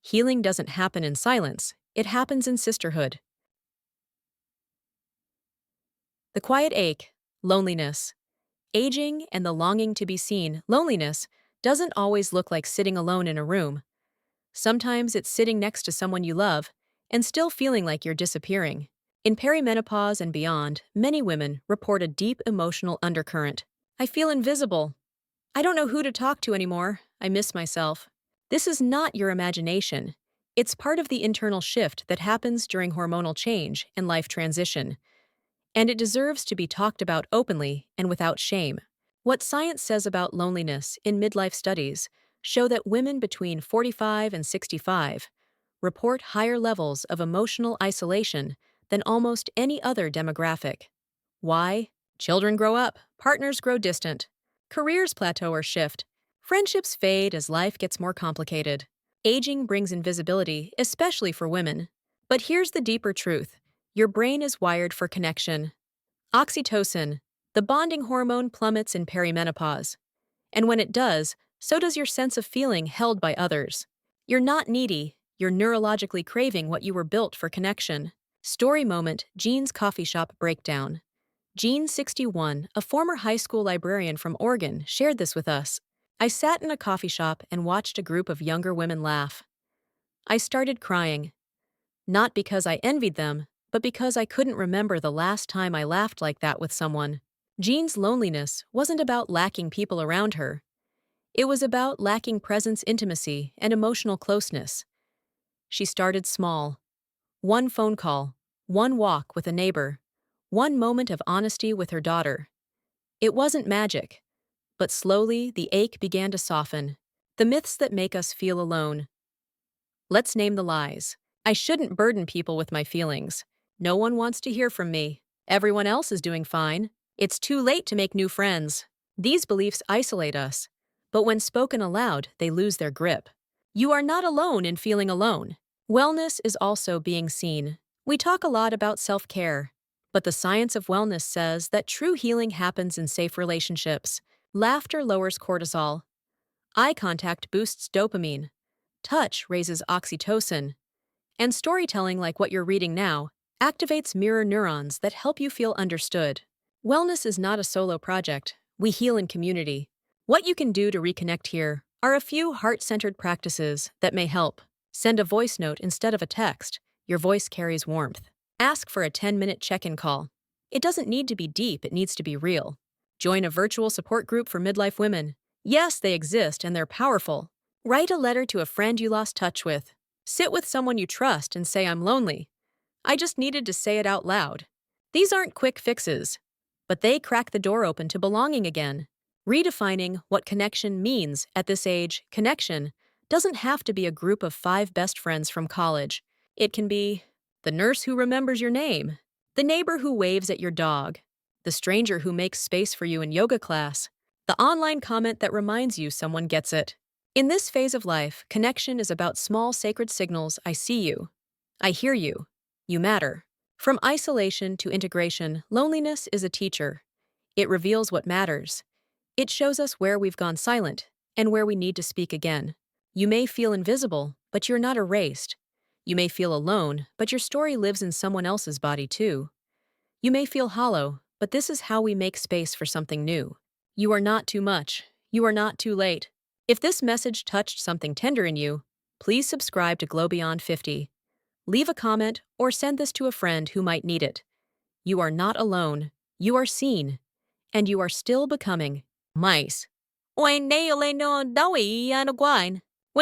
Healing doesn't happen in silence. It happens in sisterhood. The quiet ache, loneliness. Aging and the longing to be seen. Loneliness doesn't always look like sitting alone in a room. Sometimes it's sitting next to someone you love and still feeling like you're disappearing. In perimenopause and beyond, many women report a deep emotional undercurrent. I feel invisible. I don't know who to talk to anymore. I miss myself. This is not your imagination. It's part of the internal shift that happens during hormonal change and life transition. And it deserves to be talked about openly and without shame. What science says about loneliness in midlife studies show that women between 45 and 65 report higher levels of emotional isolation than almost any other demographic. Why? Children grow up, partners grow distant, careers plateau or shift, friendships fade as life gets more complicated. Aging brings invisibility, especially for women. But here's the deeper truth. Your brain is wired for connection. Oxytocin, the bonding hormone, plummets in perimenopause. And when it does, so does your sense of feeling held by others. You're not needy, you're neurologically craving what you were built for: connection. Story moment: Jean's coffee shop breakdown. Jean, 61, a former high school librarian from Oregon, shared this with us. I sat in a coffee shop and watched a group of younger women laugh. I started crying. Not because I envied them, but because I couldn't remember the last time I laughed like that with someone. Jean's loneliness wasn't about lacking people around her. It was about lacking presence, intimacy, and emotional closeness. She started small. One phone call, one walk with a neighbor, one moment of honesty with her daughter. It wasn't magic, but slowly the ache began to soften. The myths that make us feel alone. Let's name the lies. I shouldn't burden people with my feelings. No one wants to hear from me. Everyone else is doing fine. It's too late to make new friends. These beliefs isolate us, but when spoken aloud, they lose their grip. You are not alone in feeling alone. Wellness is also being seen. We talk a lot about self-care, but the science of wellness says that true healing happens in safe relationships. Laughter lowers cortisol. Eye contact boosts dopamine. Touch raises oxytocin. And storytelling, like what you're reading now, activates mirror neurons that help you feel understood. Wellness is not a solo project. We heal in community. What you can do to reconnect here are a few heart-centered practices that may help. Send a voice note instead of a text. Your voice carries warmth. Ask for a 10-minute check-in call. It doesn't need to be deep, it needs to be real. Join a virtual support group for midlife women. Yes, they exist and they're powerful. Write a letter to a friend you lost touch with. Sit with someone you trust and say, I'm lonely. I just needed to say it out loud. These aren't quick fixes, but they crack the door open to belonging again. Redefining what connection means at this age, connection doesn't have to be a group of 5 best friends from college. It can be the nurse who remembers your name, the neighbor who waves at your dog, the stranger who makes space for you in yoga class, the online comment that reminds you someone gets it. In this phase of life, connection is about small sacred signals. I see you. I hear you. You matter. From isolation to integration, loneliness is a teacher. It reveals what matters. It shows us where we've gone silent and where we need to speak again. You may feel invisible, but you're not erased. You may feel alone, but your story lives in someone else's body too. You may feel hollow, but this is how we make space for something new. You are not too much. You are not too late. If this message touched something tender in you, please subscribe to Glow Beyond 50. Leave a comment or send this to a friend who might need it. You are not alone. You are seen. And you are still becoming. Mice. When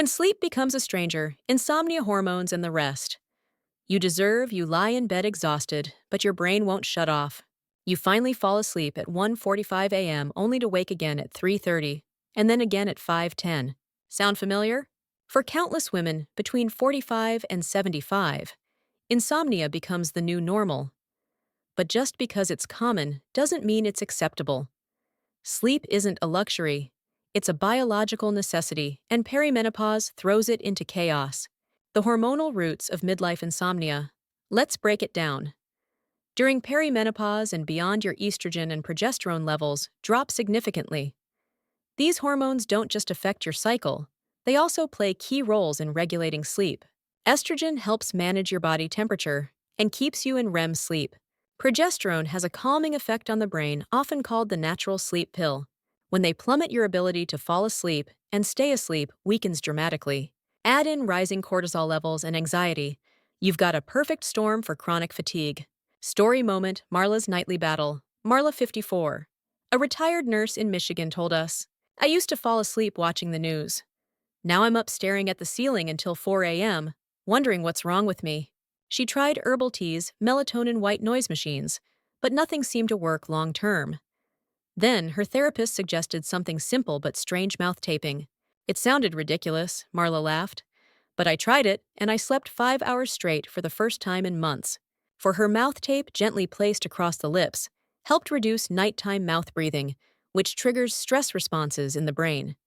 sleep becomes a stranger, insomnia hormones and the rest. You lie in bed exhausted, but your brain won't shut off. You finally fall asleep at 1:45 a.m. only to wake again at 3:30, and then again at 5:10. Sound familiar? For countless women between 45 and 75, insomnia becomes the new normal. But just because it's common doesn't mean it's acceptable. Sleep isn't a luxury. It's a biological necessity, and perimenopause throws it into chaos. The hormonal roots of midlife insomnia. Let's break it down. During perimenopause and beyond, your estrogen and progesterone levels drop significantly. These hormones don't just affect your cycle, they also play key roles in regulating sleep. Estrogen helps manage your body temperature and keeps you in REM sleep. Progesterone has a calming effect on the brain, often called the natural sleep pill. When they plummet, your ability to fall asleep and stay asleep weakens dramatically. Add in rising cortisol levels and anxiety. You've got a perfect storm for chronic fatigue. Story moment: Marla's nightly battle. Marla, 54. A retired nurse in Michigan, told us, I used to fall asleep watching the news. Now I'm up staring at the ceiling until 4 a.m., wondering what's wrong with me. She tried herbal teas, melatonin, white noise machines, but nothing seemed to work long term. Then her therapist suggested something simple but strange: mouth taping. It sounded ridiculous, Marla laughed. But I tried it, and I slept 5 hours straight for the first time in months. For her mouth tape, gently placed across the lips, helped reduce nighttime mouth breathing, which triggers stress responses in the brain.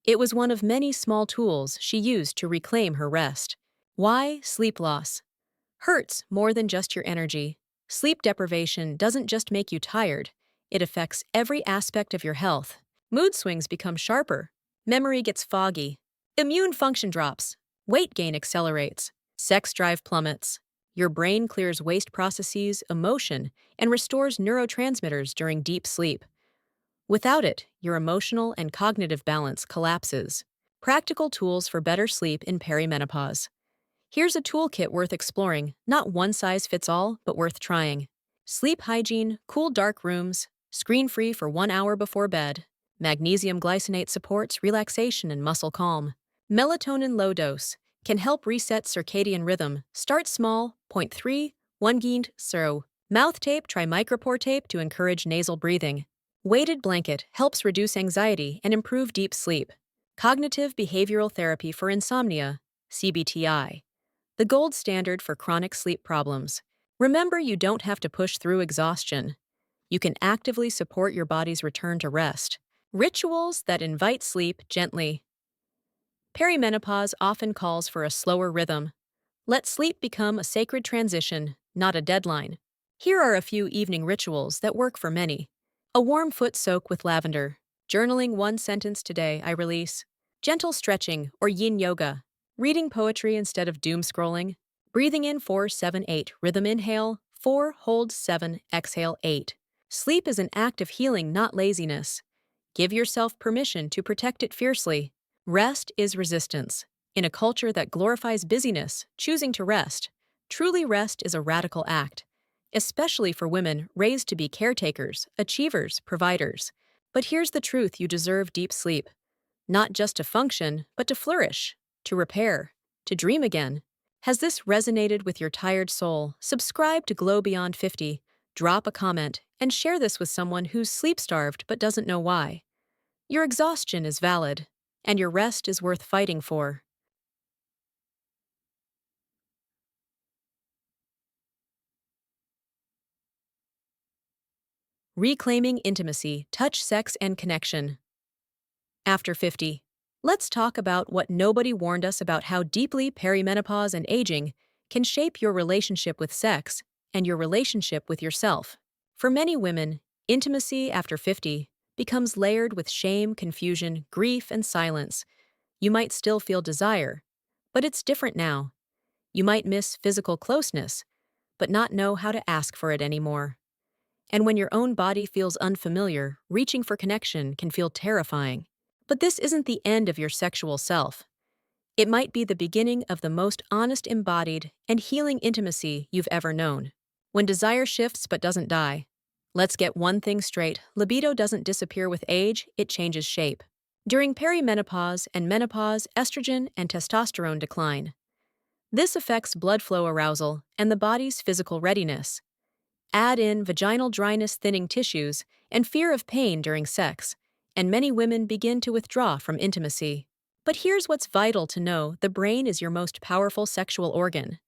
It was one of many small tools she used to reclaim her rest. Why sleep loss hurts more than just your energy? Sleep deprivation doesn't just make you tired, it affects every aspect of your health. Mood swings become sharper, memory gets foggy, immune function drops, weight gain accelerates, sex drive plummets. Your brain clears waste processes, emotion, and restores neurotransmitters during deep sleep. Without it, your emotional and cognitive balance collapses. Practical tools for better sleep in perimenopause. Here's a toolkit worth exploring, not one size fits all, but worth trying. Sleep hygiene: cool dark rooms, screen-free for 1 hour before bed. Magnesium glycinate supports relaxation and muscle calm. Melatonin low dose can help reset circadian rhythm. Start small, 0.3, 1 gained, so. Mouth tape: try micropore tape to encourage nasal breathing. Weighted blanket helps reduce anxiety and improve deep sleep. Cognitive behavioral therapy for insomnia, CBTI. The gold standard for chronic sleep problems. Remember, you don't have to push through exhaustion. You can actively support your body's return to rest. Rituals that invite sleep gently. Perimenopause often calls for a slower rhythm. Let sleep become a sacred transition, not a deadline. Here are a few evening rituals that work for many. A warm foot soak with lavender. Journaling: 1 sentence today, I release. gentle stretching or yin yoga, reading poetry instead of doom scrolling, breathing in 4-7-8, rhythm inhale, 4, hold 7, exhale 8. Sleep is an act of healing, not laziness. Give yourself permission to protect it fiercely. Rest is resistance. In a culture that glorifies busyness, choosing to rest, truly rest is a radical act, especially for women raised to be caretakers, achievers, providers. But here's the truth: you deserve deep sleep. Not just to function, but to flourish, to repair, to dream again. Has this resonated with your tired soul? Subscribe to Glow Beyond 50, drop a comment, and share this with someone who's sleep-starved but doesn't know why. Your exhaustion is valid, and your rest is worth fighting for. Reclaiming intimacy, touch, sex, and connection. After 50. Let's talk about what nobody warned us about: how deeply perimenopause and aging can shape your relationship with sex and your relationship with yourself. For many women, intimacy after 50 becomes layered with shame, confusion, grief, and silence. You might still feel desire, but it's different now. You might miss physical closeness, but not know how to ask for it anymore. And when your own body feels unfamiliar, reaching for connection can feel terrifying. But this isn't the end of your sexual self. It might be the beginning of the most honest, embodied, and healing intimacy you've ever known. When desire shifts but doesn't die. Let's get one thing straight: libido doesn't disappear with age, it changes shape. During perimenopause and menopause, estrogen and testosterone decline. This affects blood flow, arousal, and the body's physical readiness. Add in vaginal dryness, thinning tissues, and fear of pain during sex, and many women begin to withdraw from intimacy. But here's what's vital to know: the brain is your most powerful sexual organ.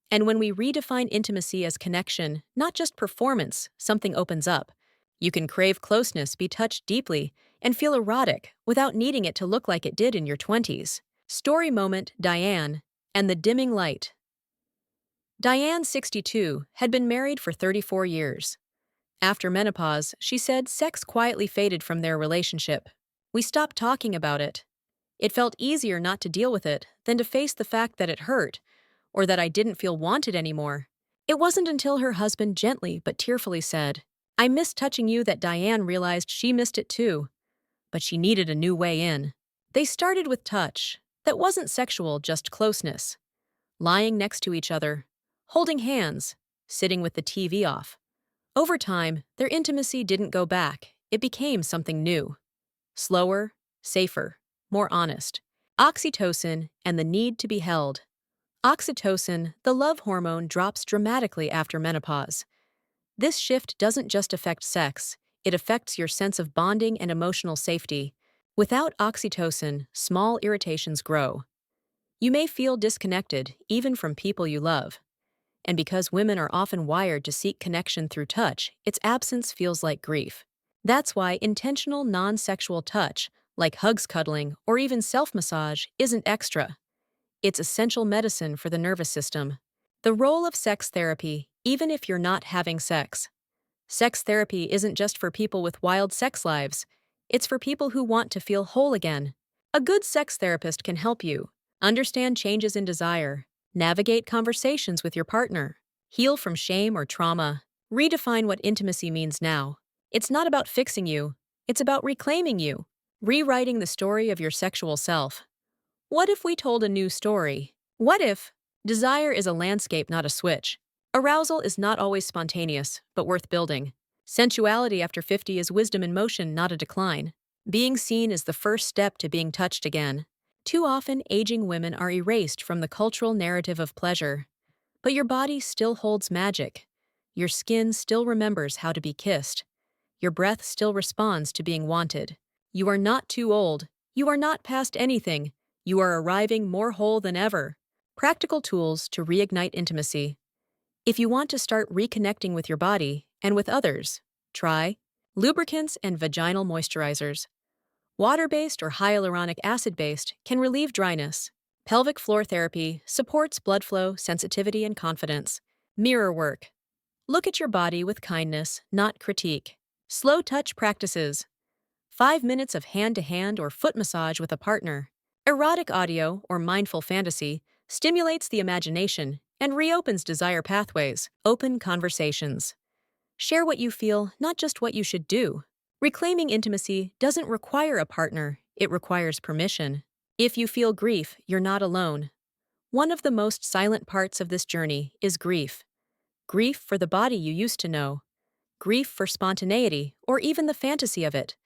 And when we redefine intimacy as connection, not just performance, something opens up. You can crave closeness, be touched deeply, and feel erotic without needing it to look like it did in your 20s. Story moment: Diane and the dimming light. Diane, 62, had been married for 34 years. After menopause, she said sex quietly faded from their relationship. We stopped talking about it. It felt easier not to deal with it than to face the fact that it hurt, or that I didn't feel wanted anymore. It wasn't until her husband gently but tearfully said, "I miss touching you," that Diane realized she missed it too. But she needed a new way in. They started with touch. That wasn't sexual, just closeness. Lying next to each other, holding hands, sitting with the TV off. Over time, their intimacy didn't go back. It became something new. Slower, safer, more honest. Oxytocin and the need to be held. Oxytocin, the love hormone, drops dramatically after menopause. This shift doesn't just affect sex, it affects your sense of bonding and emotional safety. Without oxytocin, small irritations grow. You may feel disconnected, even from people you love. And because women are often wired to seek connection through touch, its absence feels like grief. That's why intentional non-sexual touch, like hugs, cuddling, or even self-massage, isn't extra. It's essential medicine for the nervous system. The role of sex therapy, even if you're not having sex. Sex therapy isn't just for people with wild sex lives. It's for people who want to feel whole again. A good sex therapist can help you understand changes in desire, navigate conversations with your partner, heal from shame or trauma, redefine what intimacy means now. It's not about fixing you, it's about reclaiming you, rewriting the story of your sexual self. What if we told a new story? What if desire is a landscape, not a switch? Arousal is not always spontaneous, but worth building. Sensuality after 50 is wisdom in motion, not a decline. Being seen is the first step to being touched again. Too often, aging women are erased from the cultural narrative of pleasure. But your body still holds magic. Your skin still remembers how to be kissed. Your breath still responds to being wanted. You are not too old. You are not past anything. You are arriving more whole than ever. Practical tools to reignite intimacy. If you want to start reconnecting with your body and with others, try lubricants and vaginal moisturizers. Water-based or hyaluronic acid-based can relieve dryness. Pelvic floor therapy supports blood flow, sensitivity, and confidence. Mirror work. Look at your body with kindness, not critique. Slow touch practices. 5 minutes of hand-to-hand or foot massage with a partner. Erotic audio or mindful fantasy stimulates the imagination and reopens desire pathways. Open conversations. Share what you feel, not just what you should do. Reclaiming intimacy doesn't require a partner, it requires permission. If you feel grief, you're not alone. One of the most silent parts of this journey is grief. Grief for the body you used to know. Grief for spontaneity, or even the fantasy of it.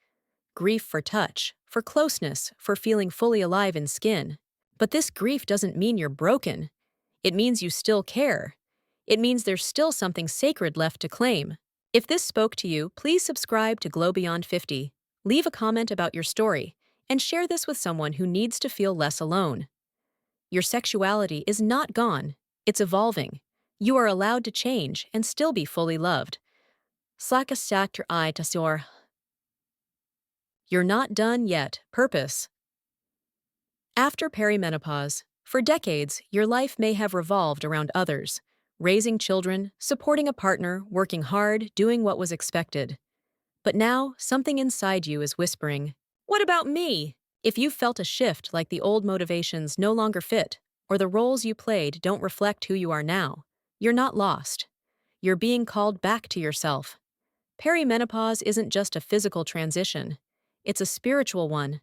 Grief for touch, for closeness, for feeling fully alive in skin. But this grief doesn't mean you're broken. It means you still care. It means there's still something sacred left to claim. If this spoke to you, please subscribe to Glow Beyond 50, leave a comment about your story, and share this with someone who needs to feel less alone. Your sexuality is not gone, it's evolving. You are allowed to change and still be fully loved. Slaka sakter I tasor. You're not done yet. Purpose. After perimenopause, for decades, your life may have revolved around others. Raising children, supporting a partner, working hard, doing what was expected. But now, something inside you is whispering, "What about me?" If you've felt a shift like the old motivations no longer fit, or the roles you played don't reflect who you are now, you're not lost. You're being called back to yourself. Perimenopause isn't just a physical transition, it's a spiritual one.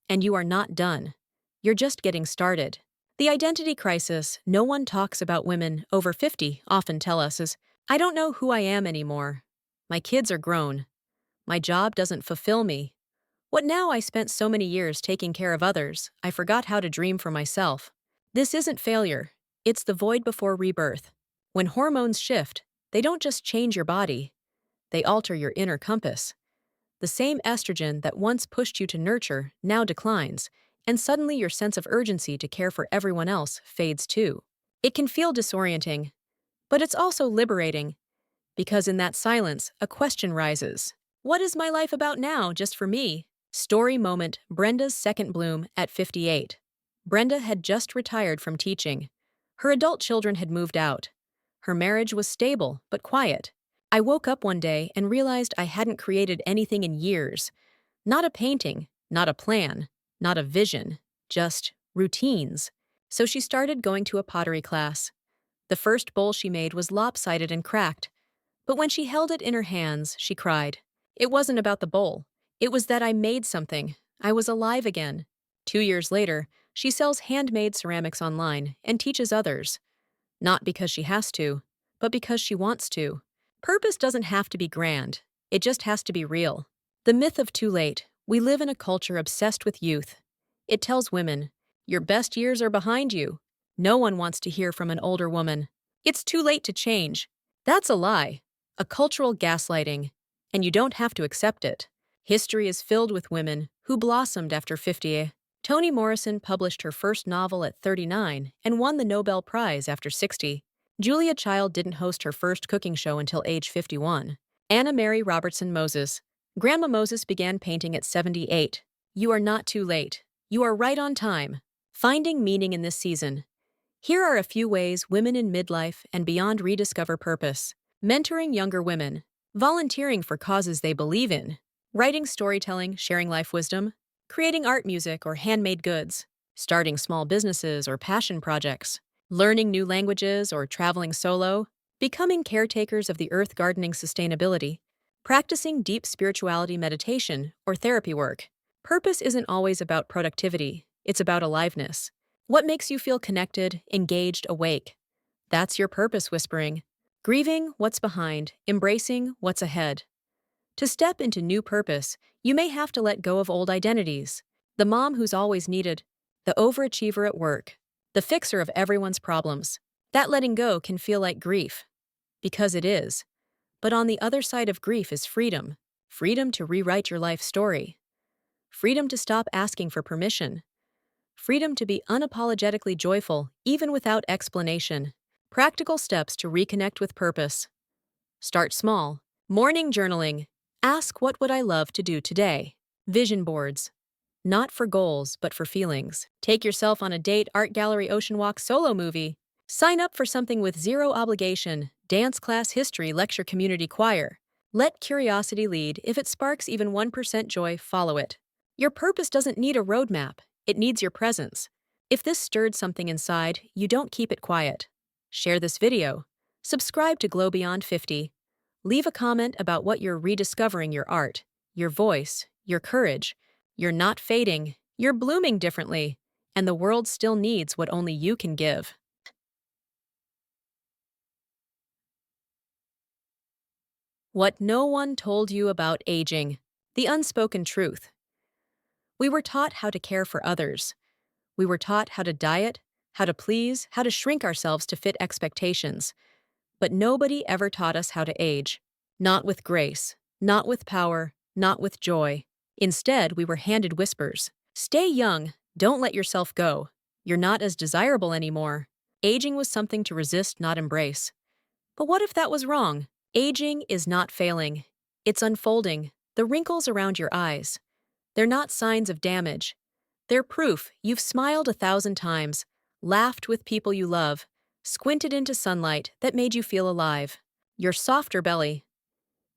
And you are not done. You're just getting started. The identity crisis no one talks about women over 50 often tell us is, "I don't know who I am anymore. My kids are grown. My job doesn't fulfill me. What now? I spent so many years taking care of others, I forgot how to dream for myself." This isn't failure. It's the void before rebirth. When hormones shift, they don't just change your body. They alter your inner compass. The same estrogen that once pushed you to nurture now declines, and suddenly your sense of urgency to care for everyone else fades too. It can feel disorienting, but it's also liberating, because in that silence, a question rises. What is my life about now, just for me? Story moment: Brenda's second bloom at 58. Brenda had just retired from teaching. Her adult children had moved out. Her marriage was stable, but quiet. "I woke up one day and realized I hadn't created anything in years. Not a painting, not a plan, not a vision, just routines." So she started going to a pottery class. The first bowl she made was lopsided and cracked, but when she held it in her hands, she cried. It wasn't about the bowl. It was that I made something. I was alive again. 2 years later, she sells handmade ceramics online and teaches others. Not because she has to, but because she wants to. Purpose doesn't have to be grand. It just has to be real. The myth of too late. We live in a culture obsessed with youth. It tells women, your best years are behind you. No one wants to hear from an older woman. It's too late to change. That's a lie. A cultural gaslighting. And you don't have to accept it. History is filled with women who blossomed after 50. Toni Morrison published her first novel at 39 and won the Nobel Prize after 60. Julia Child didn't host her first cooking show until age 51. Anna Mary Robertson Moses. Grandma Moses began painting at 78. You are not too late. You are right on time. Finding meaning in this season. Here are a few ways women in midlife and beyond rediscover purpose. Mentoring younger women. Volunteering for causes they believe in. Writing, storytelling, sharing life wisdom. Creating art, music, or handmade goods. Starting small businesses or passion projects. Learning new languages or traveling solo. Becoming caretakers of the earth, gardening sustainability. Practicing deep spirituality, meditation, or therapy work. Purpose isn't always about productivity. It's about aliveness. What makes you feel connected, engaged, awake? That's your purpose whispering. Grieving what's behind, embracing what's ahead. To step into new purpose, you may have to let go of old identities. The mom who's always needed, the overachiever at work, the fixer of everyone's problems. That letting go can feel like grief. Because it is. But on the other side of grief is freedom. Freedom to rewrite your life story. Freedom to stop asking for permission. Freedom to be unapologetically joyful, even without explanation. Practical steps to reconnect with purpose. Start small. Morning journaling. Ask, what would I love to do today? Vision boards. Not for goals, but for feelings. Take yourself on a date, art gallery, ocean walk, solo movie. Sign up for something with zero obligation. Dance class, history, lecture, community choir. Let curiosity lead. If it sparks even 1% joy, follow it. Your purpose doesn't need a roadmap, it needs your presence. If this stirred something inside, you don't keep it quiet. Share this video. Subscribe to Glow Beyond 50. Leave a comment about what you're rediscovering: your art, your voice, your courage. You're not fading, you're blooming differently, and the world still needs what only you can give. What no one told you about aging. The unspoken truth. We were taught how to care for others. We were taught how to diet, how to please, how to shrink ourselves to fit expectations. But nobody ever taught us how to age. Not with grace, not with power, not with joy. Instead, we were handed whispers. Stay young, don't let yourself go. You're not as desirable anymore. Aging was something to resist, not embrace. But what if that was wrong? Aging is not failing. It's unfolding. The wrinkles around your eyes. They're not signs of damage. They're proof you've smiled 1,000 times, laughed with people you love, squinted into sunlight that made you feel alive. Your softer belly.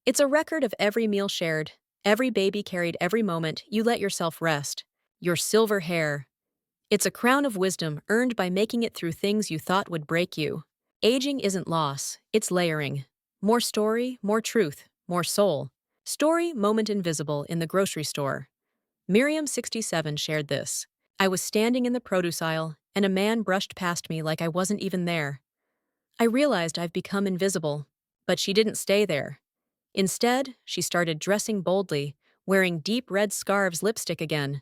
It's a record of every meal shared, every baby carried, every moment you let yourself rest. Your silver hair. It's a crown of wisdom earned by making it through things you thought would break you. Aging isn't loss, it's layering. More story, more truth, more soul. Story moment invisible in the grocery store. Miriam, 67, shared this. I was standing in the produce aisle, and a man brushed past me like I wasn't even there. I realized I've become invisible, but she didn't stay there. Instead, she started dressing boldly, wearing deep red scarves, lipstick again.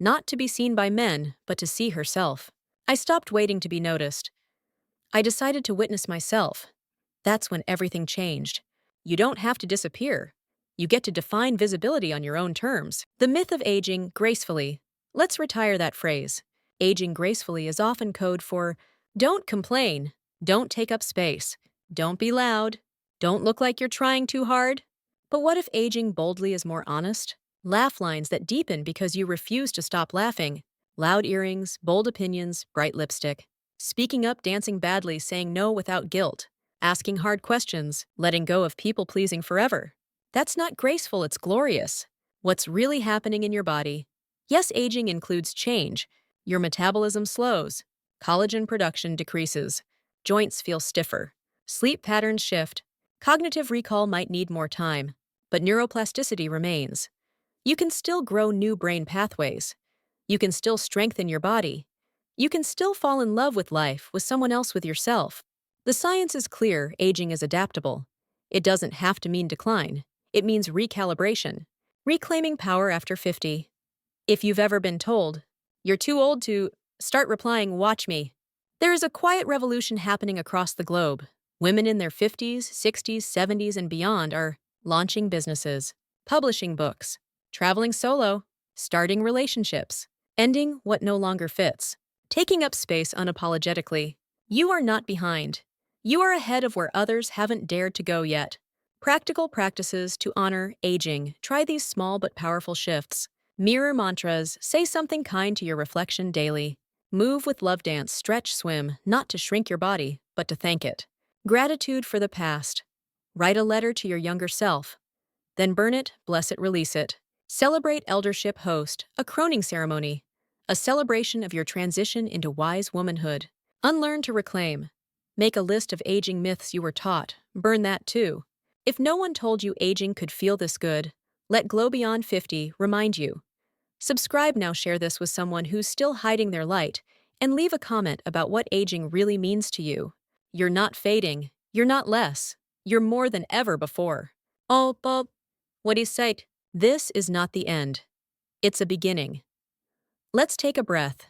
Not to be seen by men, but to see herself. I stopped waiting to be noticed. I decided to witness myself. That's when everything changed. You don't have to disappear. You get to define visibility on your own terms. The myth of aging gracefully. Let's retire that phrase. Aging gracefully is often code for don't complain, don't take up space, don't be loud, don't look like you're trying too hard. But what if aging boldly is more honest? Laugh lines that deepen because you refuse to stop laughing. Loud earrings, bold opinions, bright lipstick. Speaking up, dancing badly, saying no without guilt. Asking hard questions, letting go of people-pleasing forever. That's not graceful, it's glorious. What's really happening in your body? Yes, aging includes change. Your metabolism slows. Collagen production decreases. Joints feel stiffer. Sleep patterns shift. Cognitive recall might need more time. But neuroplasticity remains. You can still grow new brain pathways. You can still strengthen your body. You can still fall in love with life, with someone else, with yourself. The science is clear: aging is adaptable. It doesn't have to mean decline. It means recalibration. Reclaiming power after 50. If you've ever been told, you're too old to, start replying, watch me. There is a quiet revolution happening across the globe. Women in their 50s, 60s, 70s, and beyond are launching businesses, publishing books, traveling solo, starting relationships, ending what no longer fits, taking up space unapologetically. You are not behind. You are ahead of where others haven't dared to go yet. Practical practices to honor aging. Try these small but powerful shifts. Mirror mantras. Say something kind to your reflection daily. Move with love, dance, stretch, swim, not to shrink your body, but to thank it. Gratitude for the past. Write a letter to your younger self. Then burn it, bless it, release it. Celebrate eldership. Host a croning ceremony. A celebration of your transition into wise womanhood. Unlearn to reclaim. Make a list of aging myths you were taught. Burn that too. If no one told you aging could feel this good, let Glow Beyond 50 remind you. Subscribe now, share this with someone who's still hiding their light, and leave a comment about what aging really means to you. You're not fading, you're not less, you're more than ever before. Oh, Bob, what do you say? This is not the end. It's a beginning. Let's take a breath.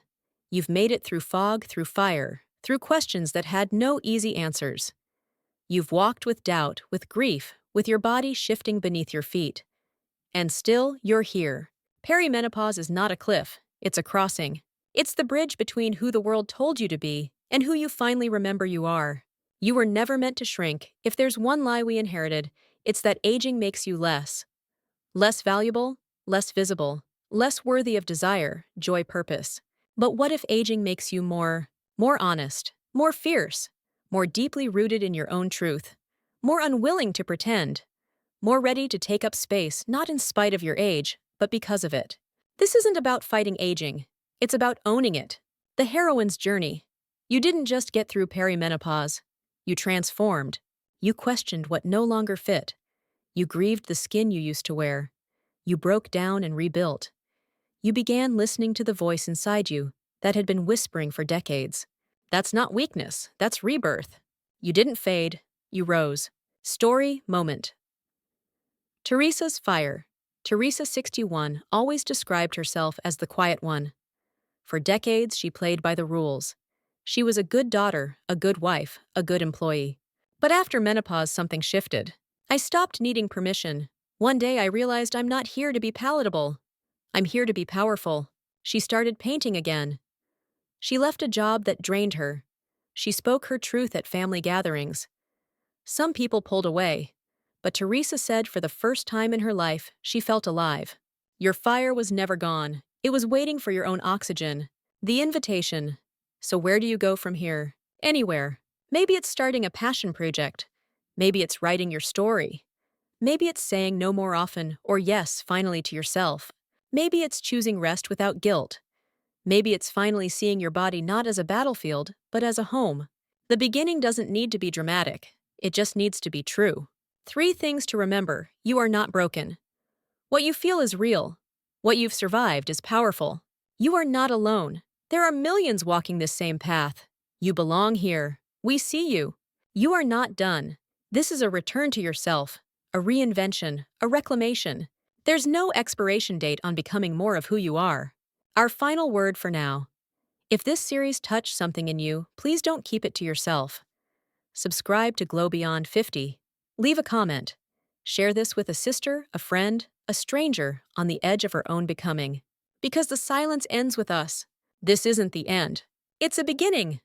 You've made it through fog, through fire, through questions that had no easy answers. You've walked with doubt, with grief, with your body shifting beneath your feet. And still, you're here. Perimenopause is not a cliff, it's a crossing. It's the bridge between who the world told you to be and who you finally remember you are. You were never meant to shrink. If there's one lie we inherited, it's that aging makes you less. Less valuable, less visible, less worthy of desire, joy, purpose. But what if aging makes you more honest, more fierce, more deeply rooted in your own truth, more unwilling to pretend, more ready to take up space not in spite of your age, but because of it. This isn't about fighting aging, it's about owning it. The heroine's journey. You didn't just get through perimenopause, you transformed. You questioned what no longer fit. You grieved the skin you used to wear. You broke down and rebuilt. You began listening to the voice inside you that had been whispering for decades. That's not weakness, that's rebirth. You didn't fade, you rose. Story, moment. Teresa's fire. Teresa, 61, always described herself as the quiet one. For decades, she played by the rules. She was a good daughter, a good wife, a good employee. But after menopause, something shifted. I stopped needing permission. One day, I realized I'm not here to be palatable. I'm here to be powerful. She started painting again. She left a job that drained her. She spoke her truth at family gatherings. Some people pulled away, but Teresa said for the first time in her life, she felt alive. Your fire was never gone. It was waiting for your own oxygen. The invitation. So where do you go from here? Anywhere. Maybe it's starting a passion project. Maybe it's writing your story. Maybe it's saying no more often or yes finally to yourself. Maybe it's choosing rest without guilt. Maybe it's finally seeing your body not as a battlefield, but as a home. The beginning doesn't need to be dramatic. It just needs to be true. 3 things to remember. You are not broken. What you feel is real. What you've survived is powerful. You are not alone. There are millions walking this same path. You belong here. We see you. You are not done. This is a return to yourself, a reinvention, a reclamation. There's no expiration date on becoming more of who you are. Our final word for now. If this series touched something in you, please don't keep it to yourself. Subscribe to Glow Beyond 50. Leave a comment. Share this with a sister, a friend, a stranger on the edge of her own becoming. Because the silence ends with us. This isn't the end. It's a beginning.